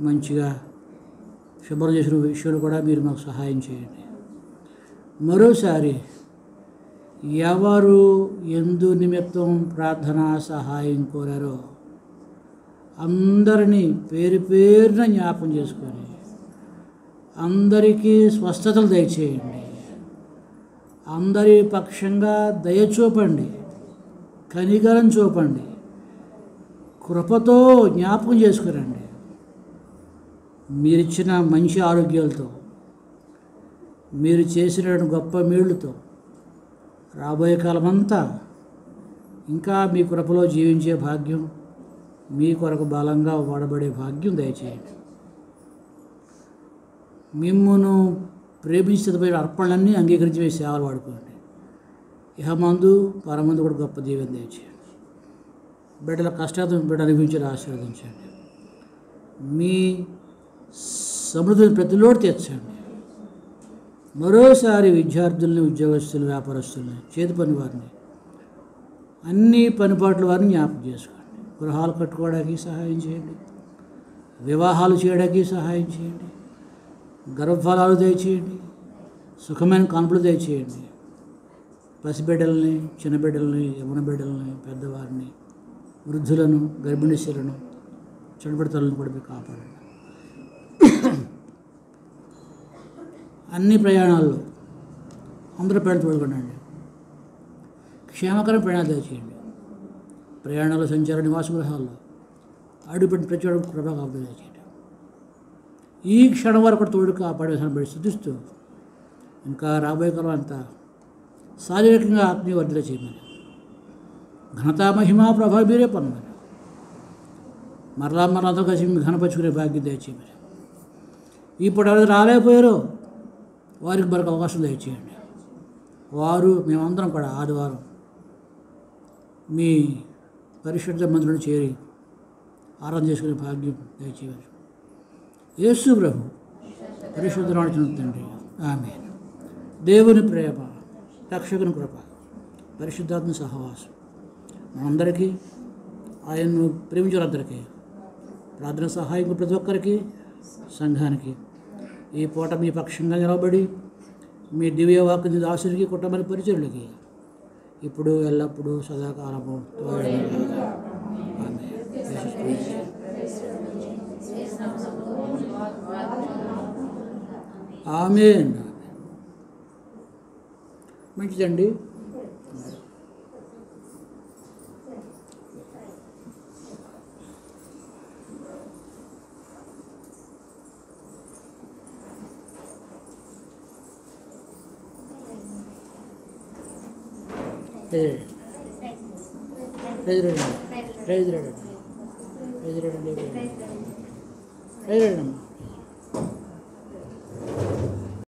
మంచిగా శుభ్రం చేసిన విషయంలో కూడా మీరు మాకు సహాయం చేయండి. మరోసారి ఎవరు ఎందు నిమిత్తం ప్రార్థన సహాయం కోరారో అందరినీ పేరు పేరున జ్ఞాపకం చేసుకొని అందరికీ స్వస్థతలు దయచేయండి. అందరి పక్షంగా దయ చూపండి, కనికరం చూపండి, కృపతో జ్ఞాపకం చేసుకురండి. మీరిచ్చిన మంచి ఆరోగ్యాలతో, మీరు చేసిన గొప్ప మేళ్ళతో రాబోయే కాలమంతా ఇంకా మీ కృపలో జీవించే భాగ్యం, మీ కొరకు బలంగా వాడబడే భాగ్యం దయచేయండి. మిమ్మును ప్రేమించబోయే అర్పణలన్నీ అంగీకరించి మీ సేవలు వాడుకోండి. ఇహమందు పరమందు కూడా గొప్ప దీవెన దయచేయండి. బిడ్డల కష్టాలను బిడ్డ అనుభవించి ఆశీర్వదించండి. మీ సమృద్ధిని ప్రతిలోటు తీర్చండి. మరోసారి విద్యార్థుల్ని, ఉద్యోగస్తులు, వ్యాపారస్తుల్ని, చేతి పని వారిని, అన్ని పనిపాట్ల వారిని జ్ఞాపకం చేసుకోండి. గృహాలు కట్టుకోవడానికి సహాయం చేయండి, వివాహాలు చేయడానికి సహాయం చేయండి, గర్భఫలాలు దయచేయండి, సుఖమైన కాన్పులు దయచేయండి. పసిబిడ్డల్ని, చిన్నబిడ్డల్ని, యవన బిడ్డల్ని, పెద్దవారిని, వృద్ధులను, గర్భిణీ స్త్రీలను, చనిపడతలను కూడా మీరు కాపాడండి. అన్ని ప్రయాణాల్లో అందరూ పేరు తోడుకోండి. క్షేమకరం ప్రయాణాలు దయచేయండి. ప్రయాణాలు, సంచార, నివాస గృహాల్లో అడుగుపెట్టిన ప్రతి ఒక్క కృపా కాపుదల దయచేయండి. ఈ క్షణం వరకు తోడు కాపాడేసిన బట్టి స్థుతిస్తూ ఇంకా రాబోయే కాలం అంతా శారీరకంగా ఆత్మీయ వర్ధన చేయమని, ఘనతా మహిమా ప్రభావ మీరే పొందమని, మరలా కలిసి మీ ఘనపరుచుకునే భాగ్యం దయచేయమని, ఇప్పుడు ఎవరైతే రాలేకపోయారో వారికి మరొక అవకాశం దయచేయండి. వారు మేమందరం కూడా ఆదివారం మీ పరిశుద్ధ మందిరంలో చేరి ఆరాధన చేసుకునే భాగ్యం దయచేయమని యేసు ప్రభు పరిశుద్ధ నామమున తండ్రి ఆమేన్. దేవుని ప్రేమ, రక్షకుని కృప, పరిశుద్ధాత్మ సహవాసం మనందరికీ, ఆయన్ను ప్రేమించేవారందరికీ, ప్రార్థన సహాయం ప్రతి ఒక్కరికి, సంఘానికి ఈ పూట మీ పక్షంగా నిలబడి మీ దివ్య వాక్య దాసునికి, కుటుంబ పరిచయులకి ఇప్పుడు ఎల్లప్పుడూ సదాకాలము ఆమేన్. మంచిదండి. Praise ready